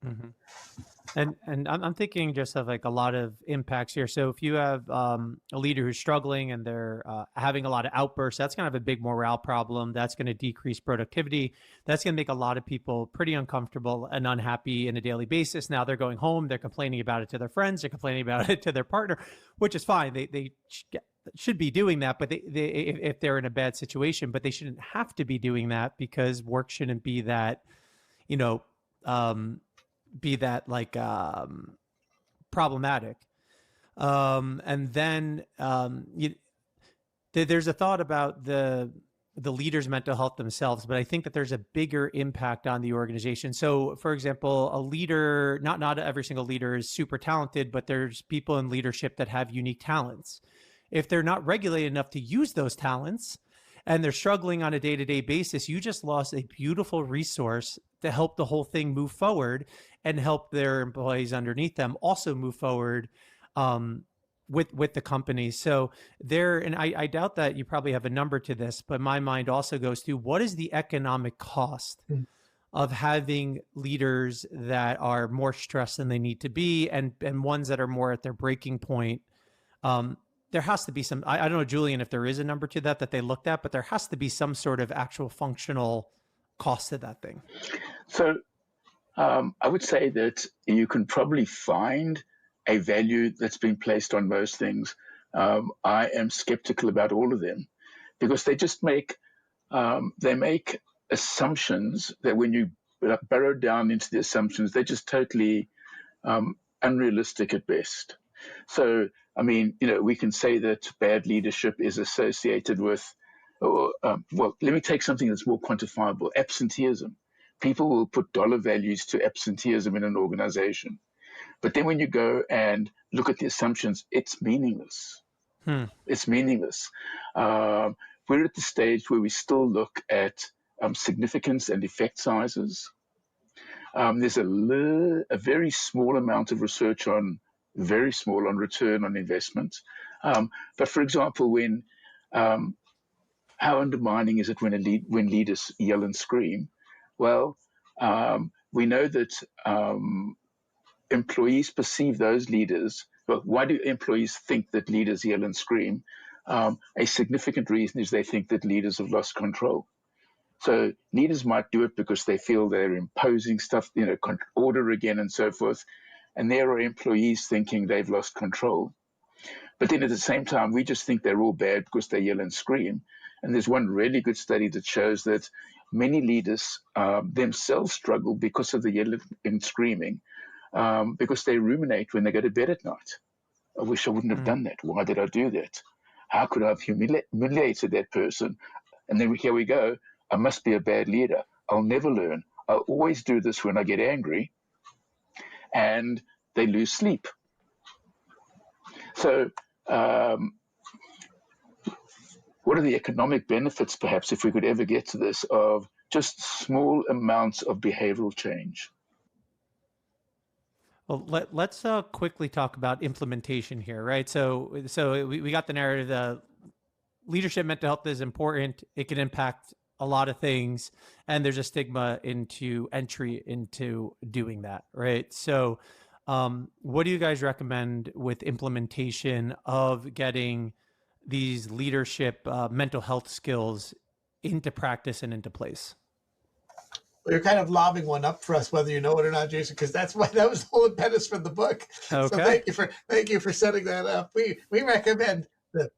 Mm-hmm. And I'm thinking just of like a lot of impacts here. So if you have a leader who's struggling and they're having a lot of outbursts, that's going to have a big morale problem. That's going to decrease productivity. That's going to make a lot of people pretty uncomfortable and unhappy on a daily basis. Now they're going home, they're complaining about it to their friends, they're complaining about it to their partner, which is fine. They should be doing that, but if they're in a bad situation, but they shouldn't have to be doing that because work shouldn't be that, problematic. And then there's a thought about the leader's mental health themselves, but I think that there's a bigger impact on the organization. So for example, a leader, not every single leader is super talented, but there's people in leadership that have unique talents. If they're not regulated enough to use those talents and they're struggling on a day-to-day basis, you just lost a beautiful resource to help the whole thing move forward and help their employees underneath them also move forward with the company. So and I doubt that you probably have a number to this, but my mind also goes to what is the economic cost of having leaders that are more stressed than they need to be and ones that are more at their breaking point. There has to be some, I don't know, Julian, if there is a number to that they looked at, but there has to be some sort of actual functional cost to that thing. So I would say that you can probably find a value that's been placed on most things. I am skeptical about all of them because they just make assumptions that when you burrow down into the assumptions, they're just totally unrealistic at best. So, I mean, we can say that bad leadership is associated with, let me take something that's more quantifiable, absenteeism. People will put dollar values to absenteeism in an organization. But then when you go and look at the assumptions, it's meaningless. It's meaningless. We're at the stage where we still look at significance and effect sizes. There's a very small amount of research on return on investment. But for example, how undermining is it when leaders yell and scream? Well, we know that employees perceive those leaders. Well, why do employees think that leaders yell and scream? A significant reason is they think that leaders have lost control. So leaders might do it because they feel they're imposing stuff, order again and so forth. And there are employees thinking they've lost control. But then at the same time, we just think they're all bad because they yell and scream. And there's one really good study that shows that many leaders themselves struggle because of the yelling and screaming, because they ruminate when they go to bed at night. I wish I wouldn't have done that. Why did I do that? How could I have humiliated that person? And then here we go. I must be a bad leader. I'll never learn. I'll always do this when I get angry. And they lose sleep. So what are the economic benefits, perhaps, if we could ever get to this, of just small amounts of behavioral change? Well, let's quickly talk about implementation here, right? So we got the narrative that leadership mental health is important. It can impact a lot of things, and there's a stigma into entry into doing that, right? So what do you guys recommend with implementation of getting these leadership mental health skills into practice and into place? Well, you're kind of lobbing one up for us, whether you know it or not, Jason, because that was the whole impetus for the book. Okay. So thank you for setting that up. We recommend that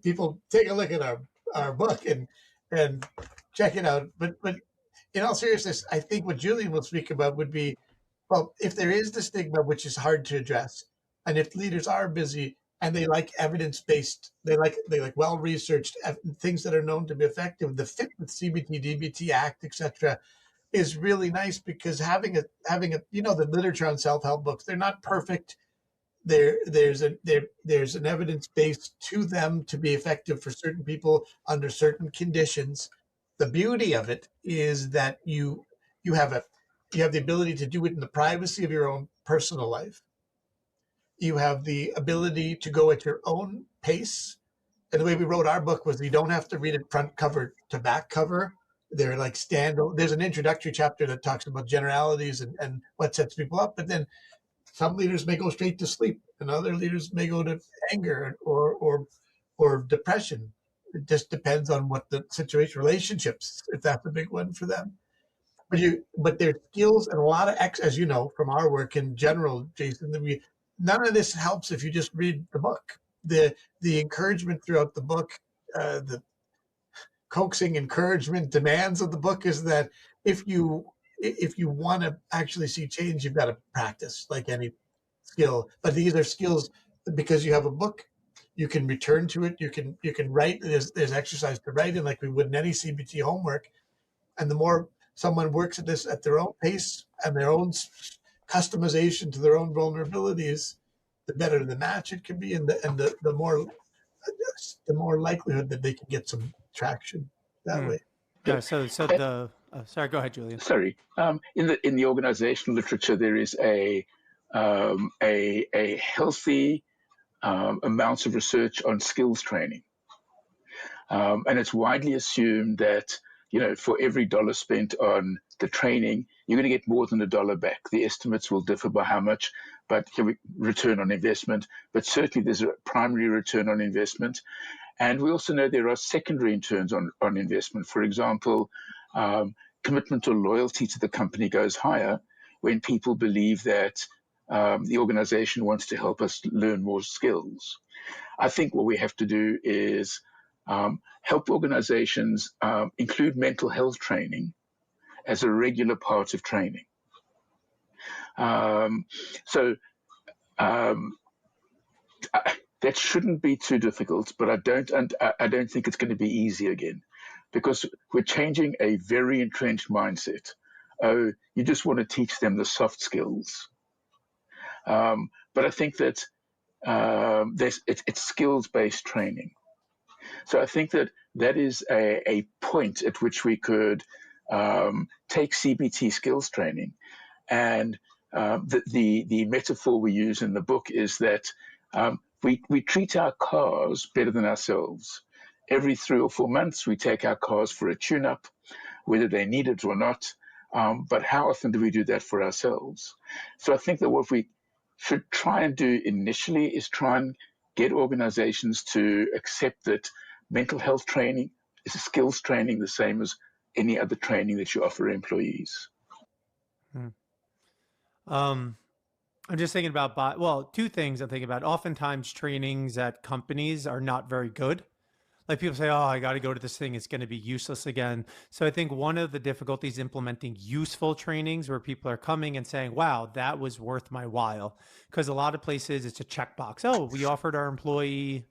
people take a look at our book and check it out. But in all seriousness, I think what Julian will speak about would be, well, if there is the stigma, which is hard to address, and if leaders are busy and they like evidence-based, they like well-researched things that are known to be effective, the fit with CBT, DBT, ACT, etc., is really nice, because having a the literature on self-help books, they're not perfect. There's an evidence base to them to be effective for certain people under certain conditions. The beauty of it is that you have the ability to do it in the privacy of your own personal life. You have the ability to go at your own pace. And the way we wrote our book was, you don't have to read it front cover to back cover. They're like there's an introductory chapter that talks about generalities and what sets people up. But then some leaders may go straight to sleep, and other leaders may go to anger or depression. It just depends on what the situation, relationships, if that's a big one for them. But there's skills and a lot of as you know from our work in general, Jason, none of this helps if you just read the book. The encouragement throughout the book, the coaxing encouragement demands of the book is that if you want to actually see change, you've got to practice like any skill. But these are skills because you have a book, you can return to it. You can write. There's exercise to write in, like we would in any CBT homework. And the more someone works at this at their own pace and their own customization to their own vulnerabilities, the better the match it can be, and the more likelihood that they can get some traction that way. Yeah. So sorry, go ahead, Julian. Sorry. In the organizational literature, there is a healthy amounts of research on skills training, and it's widely assumed that for every dollar spent on the training, you're going to get more than $1 back. The estimates will differ by how much, but return on investment. But certainly, there's a primary return on investment. And we also know there are secondary returns on investment. For example, commitment or loyalty to the company goes higher when people believe that the organization wants to help us learn more skills. I think what we have to do is help organizations include mental health training as a regular part of training. That shouldn't be too difficult, but I don't think it's going to be easy again, because we're changing a very entrenched mindset. Oh, you just want to teach them the soft skills. But I think that it's skills-based training. So I think that is a point at which we could take CBT skills training, and the metaphor we use in the book is that we treat our cars better than ourselves. Every 3 or 4 months, we take our cars for a tune-up, whether they need it or not. But how often do we do that for ourselves? So I think that what we should try and do initially is try and get organizations to accept that mental health training is a skills training, the same as any other training that you offer employees. I'm just thinking about, two things I'm thinking about. Oftentimes trainings at companies are not very good. Like people say, oh, I got to go to this thing, it's going to be useless again. So I think one of the difficulties implementing useful trainings where people are coming and saying, wow, that was worth my while. Because a lot of places it's a checkbox. Oh, we offered our employee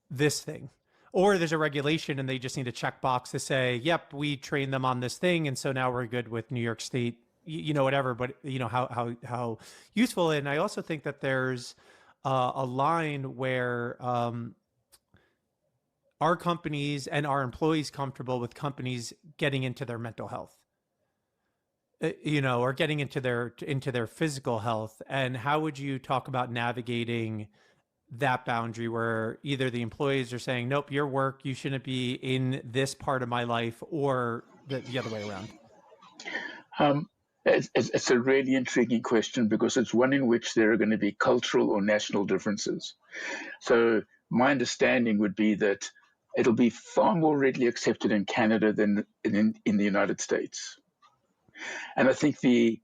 this thing. or there's a regulation and they just need a checkbox to say, yep, we train them on this thing. And so now we're good with New York State, whatever, but how useful. And I also think that there's a line where, are companies and our employees comfortable with companies getting into their mental health, or getting into their physical health? And how would you talk about navigating that boundary where either the employees are saying, nope, your work, you shouldn't be in this part of my life, or the other way around? It's a really intriguing question because it's one in which there are going to be cultural or national differences. So my understanding would be that it'll be far more readily accepted in Canada than in the United States. And I think to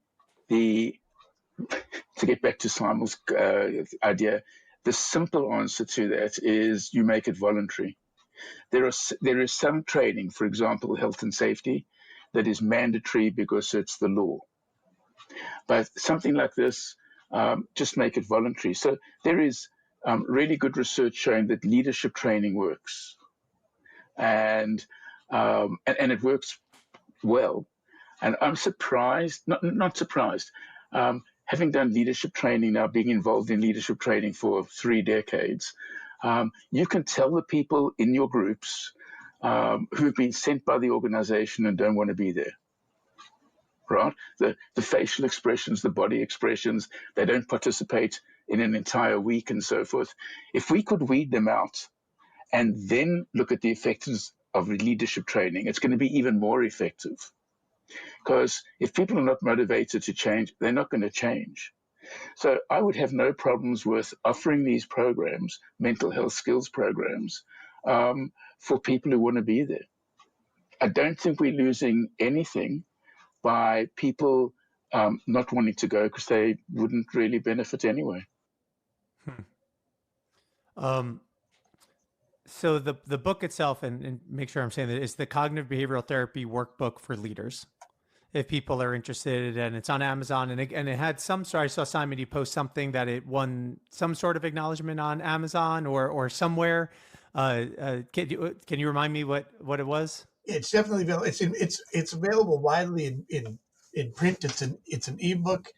get back to Simon's idea, the simple answer to that is you make it voluntary. There is some training, for example, health and safety, that is mandatory because it's the law. But something like this, just make it voluntary. So there is really good research showing that leadership training works, and it works well. And I'm surprised, not surprised, having done leadership training now, being involved in leadership training for 3 decades, you can tell the people in your groups who've been sent by the organization and don't want to be there. Right? The facial expressions, the body expressions, they don't participate in an entire week and so forth. If we could weed them out and then look at the effectiveness of leadership training, it's going to be even more effective. Because if people are not motivated to change, they're not going to change. So I would have no problems with offering these programs, mental health skills programs, for people who want to be there. I don't think we're losing anything by people not wanting to go because they wouldn't really benefit anyway. So the book itself, and make sure I'm saying that, is the Cognitive Behavioral Therapy Workbook for Leaders. If people are interested, and it's on Amazon, and it had some sort. I saw Simon, you post something that it won some sort of acknowledgement on Amazon or somewhere. Can you remind me what it was? It's definitely available. It's available widely in print. It's an ebook.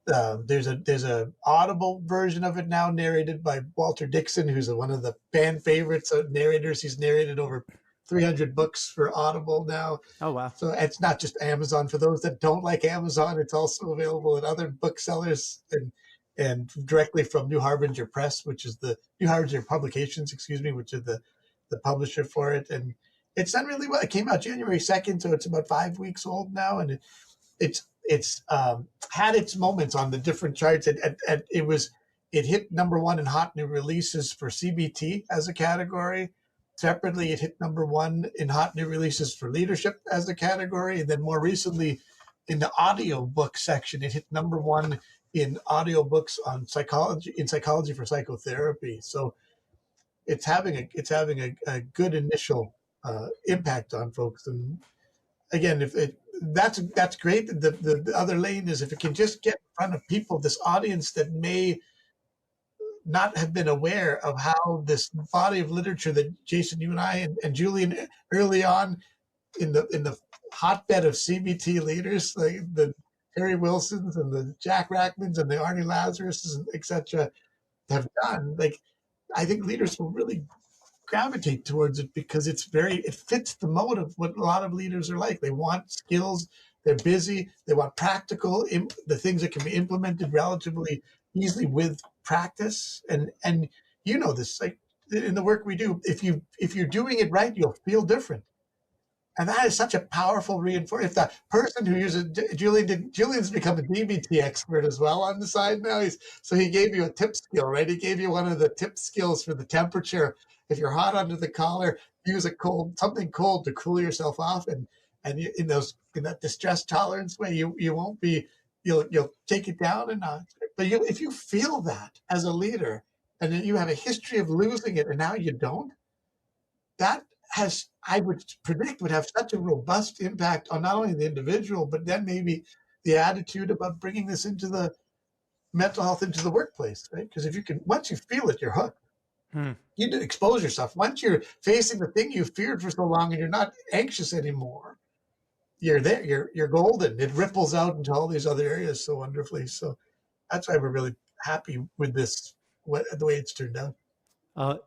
There's a Audible version of it now, narrated by Walter Dixon, who's one of the fan favorites of narrators. He's narrated over 300 books for Audible now. Oh, wow. So it's not just Amazon. For those that don't like Amazon, it's also available at other booksellers and directly from New Harbinger Press, which is the New Harbinger Publications, which is the publisher for it. And it's done really well. It came out January 2nd, so it's about 5 weeks old now. And it's had its moments on the different charts. It hit number 1 in hot new releases for CBT as a category. Separately, it hit number 1 in hot new releases for leadership as a category. And then more recently, in the audiobook section, it hit number 1 in audiobooks on psychology for psychotherapy. So it's having a good initial impact on folks. And again, that's great. The other lane is if it can just get in front of people, this audience that may not have been aware of how this body of literature that Jason, you and I, and Julian early on in the hotbed of CBT leaders, like the Terry Wilsons and the Jack Rackmans and the Arnie Lazaruses, etc., have done. Like, I think leaders will really gravitate towards it because it fits the mode of what a lot of leaders are like. They want skills. They're busy. They want practical, the things that can be implemented relatively easily with practice. And you know this, like in the work we do, if you're doing it right, you'll feel different. And that is such a powerful reinforcement. If the person who uses Julian's become a DBT expert as well on the side now. So he gave you a tip skill, right? He gave you one of the tip skills for the temperature. If you're hot under the collar, use something cold to cool yourself off. And in that distress tolerance way, you won't be, you'll take it down a notch. But if you feel that as a leader, and then you have a history of losing it, and now you don't, that I would predict would have such a robust impact on not only the individual, but then maybe the attitude about bringing this into the mental health into the workplace, right? Because if you can, once you feel it, you're hooked. You need to expose yourself. Once you're facing the thing you feared for so long and you're not anxious anymore, you're there. You're golden. It ripples out into all these other areas so wonderfully. So that's why we're really happy with this, the way it's turned out.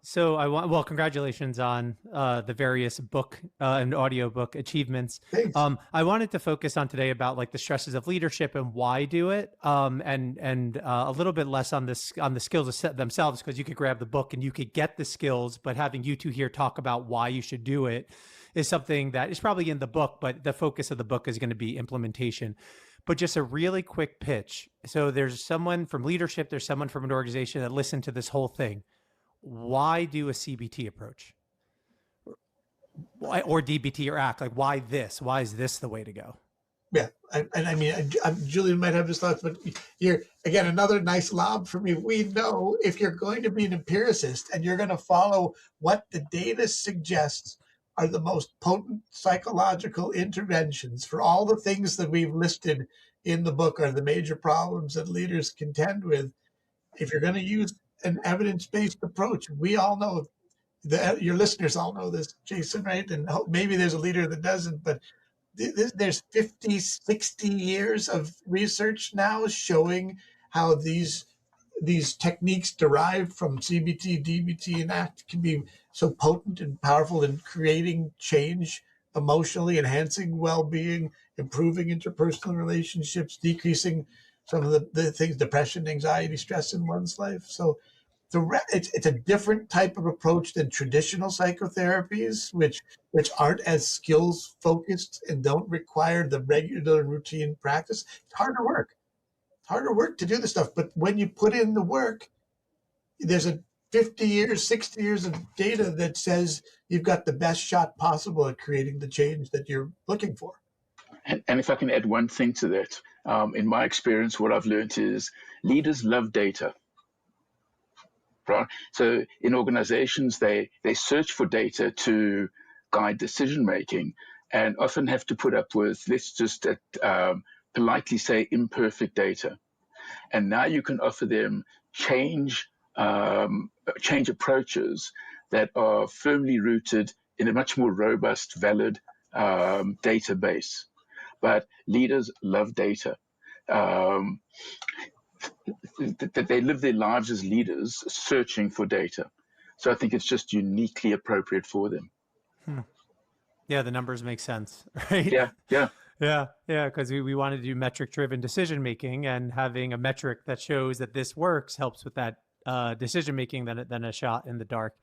So well, congratulations on the various book and audiobook achievements. Thanks. I wanted to focus on today about like the stresses of leadership and why do it, and a little bit less on the skills themselves, because you could grab the book and you could get the skills, but having you two here talk about why you should do it is something that is probably in the book, but the focus of the book is going to be implementation. But just a really quick pitch. So there's someone from leadership, there's someone from an organization that listened to this whole thing. Why do a CBT approach or DBT or ACT? Like, why this? Why is this the way to go? Yeah. I mean, Julian might have his thoughts, but you're, again, another nice lob for me. We know if you're going to be an empiricist and you're going to follow what the data suggests are the most potent psychological interventions for all the things that we've listed in the book are the major problems that leaders contend with. If you're going to use an evidence-based approach, we all know that your listeners all know this, Jason, right? And maybe there's a leader that doesn't, but there's 50, 60 years of research now showing how these techniques derived from CBT, DBT, and ACT can be so potent and powerful in creating change emotionally, enhancing well-being, improving interpersonal relationships, decreasing some of the things, depression, anxiety, stress in one's life. So it's a different type of approach than traditional psychotherapies, which aren't as skills focused and don't require the regular routine practice. It's harder work to do this stuff. But when you put in the work, there's a 50 years, 60 years of data that says you've got the best shot possible at creating the change that you're looking for. And if I can add one thing to that, in my experience, what I've learned is leaders love data. Right? So in organizations, they search for data to guide decision making and often have to put up with, let's just politely say, imperfect data. And now you can offer them change approaches that are firmly rooted in a much more robust, valid database. But leaders love data. That they live their lives as leaders searching for data. So I think it's just uniquely appropriate for them. Yeah, the numbers make sense, right? Yeah. Because we want to do metric-driven decision-making, and having a metric that shows that this works helps with that decision-making than a shot in the dark.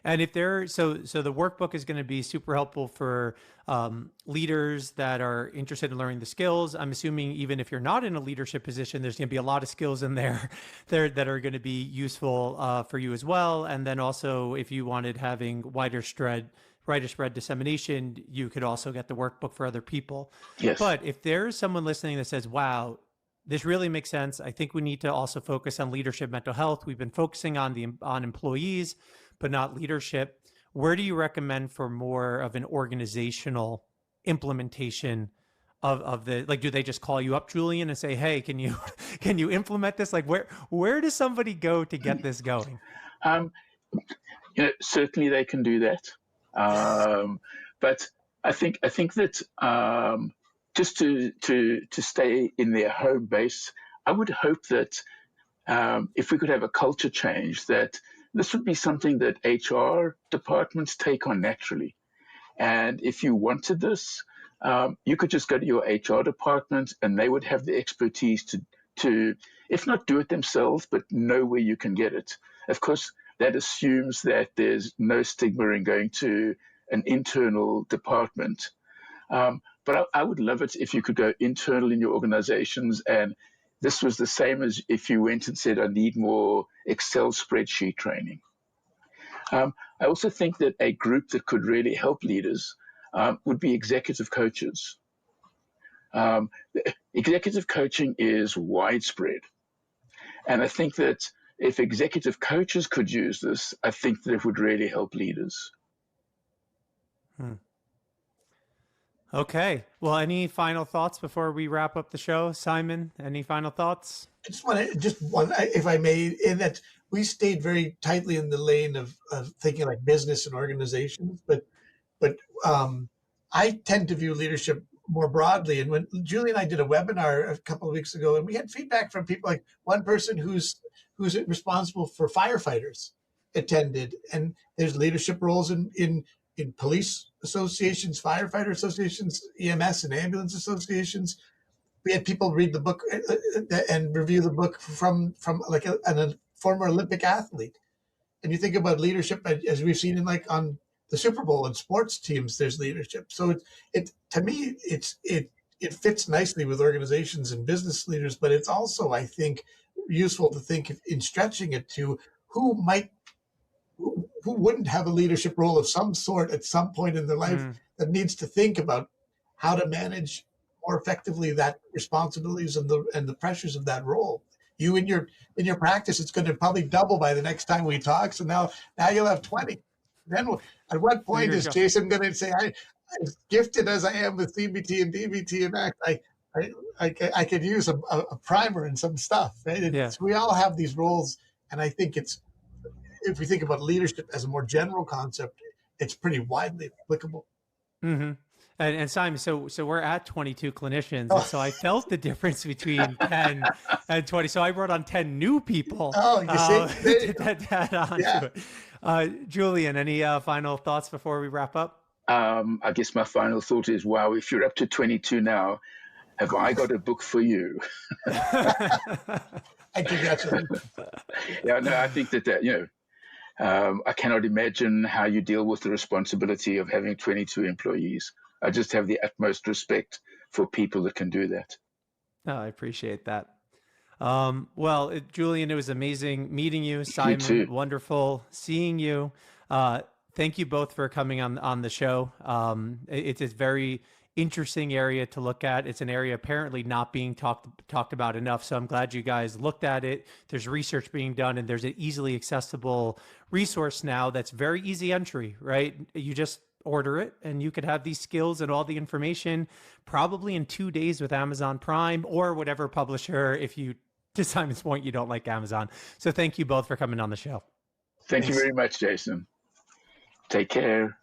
And if so the workbook is going to be super helpful for leaders that are interested in learning the skills. I'm assuming even if you're not in a leadership position, there's going to be a lot of skills in there that are going to be useful for you as well. And then also, if you wanted having wider spread dissemination, you could also get the workbook for other people. Yes. But if there's someone listening that says, wow, this really makes sense, I think we need to also focus on leadership, mental health. We've been focusing on employees, but not leadership. Where do you recommend for more of an organizational implementation of the, like, do they just call you up, Julian, and say, hey, can you implement this? Like, where does somebody go to get this going? Certainly they can do that. But I think that just to stay in their home base, I would hope that if we could have a culture change, that this would be something that HR departments take on naturally. And if you wanted this, you could just go to your HR department and they would have the expertise to, if not do it themselves, but know where you can get it. Of course, that assumes that there's no stigma in going to an internal department. But I would love it if you could go internal in your organizations, and this was the same as if you went and said, I need more Excel spreadsheet training. I also think that a group that could really help leaders would be executive coaches. Executive coaching is widespread. And I think that if executive coaches could use this, I think that it would really help leaders. Okay. Well, any final thoughts before we wrap up the show? Simon, any final thoughts? just want to if I may, in that we stayed very tightly in the lane of thinking like business and organizations, but I tend to view leadership more broadly. And when Julie and I did a webinar a couple of weeks ago, and we had feedback from people, like one person who's responsible for firefighters attended, and there's leadership roles in police associations, firefighter associations, EMS and ambulance associations. We had people read the book and review the book from like a former Olympic athlete. And you think about leadership as we've seen in like on the Super Bowl and sports teams, there's leadership. So it to me, it fits nicely with organizations and business leaders, but it's also, I think, useful to think in stretching it to who wouldn't have a leadership role of some sort at some point in their life that needs to think about how to manage more effectively that responsibilities and the pressures of that role. You in your practice, it's going to probably double by the next time we talk. So now you'll have 20. Then at what point is Jason going to say, as gifted as I am with CBT and DBT and ACT, I could use a primer and some stuff, right? Yeah. We all have these roles, and I think if we think about leadership as a more general concept, it's pretty widely applicable. Mm-hmm. And Simon, so we're at 22 clinicians, and so I felt the difference between 10 and 20. So I brought on 10 new people. Oh, you see? To it. Julian, any final thoughts before we wrap up? I guess my final thought is, wow, if you're up to 22 now, have I got a book for you? I congratulate you. Yeah, no, I think that I cannot imagine how you deal with the responsibility of having 22 employees. I just have the utmost respect for people that can do that. Oh, I appreciate that. Well, Julian, it was amazing meeting you. Simon, too. Wonderful seeing you. Thank you both for coming on the show. It's a very interesting area to look at. It's an area apparently not being talked about enough. So I'm glad you guys looked at it. There's research being done, and there's an easily accessible resource now that's very easy entry, right? You just order it and you could have these skills and all the information probably in 2 days with Amazon Prime or whatever publisher, if you, to Simon's point, you don't like Amazon. So thank you both for coming on the show. Thank you very much, Jason. Take care.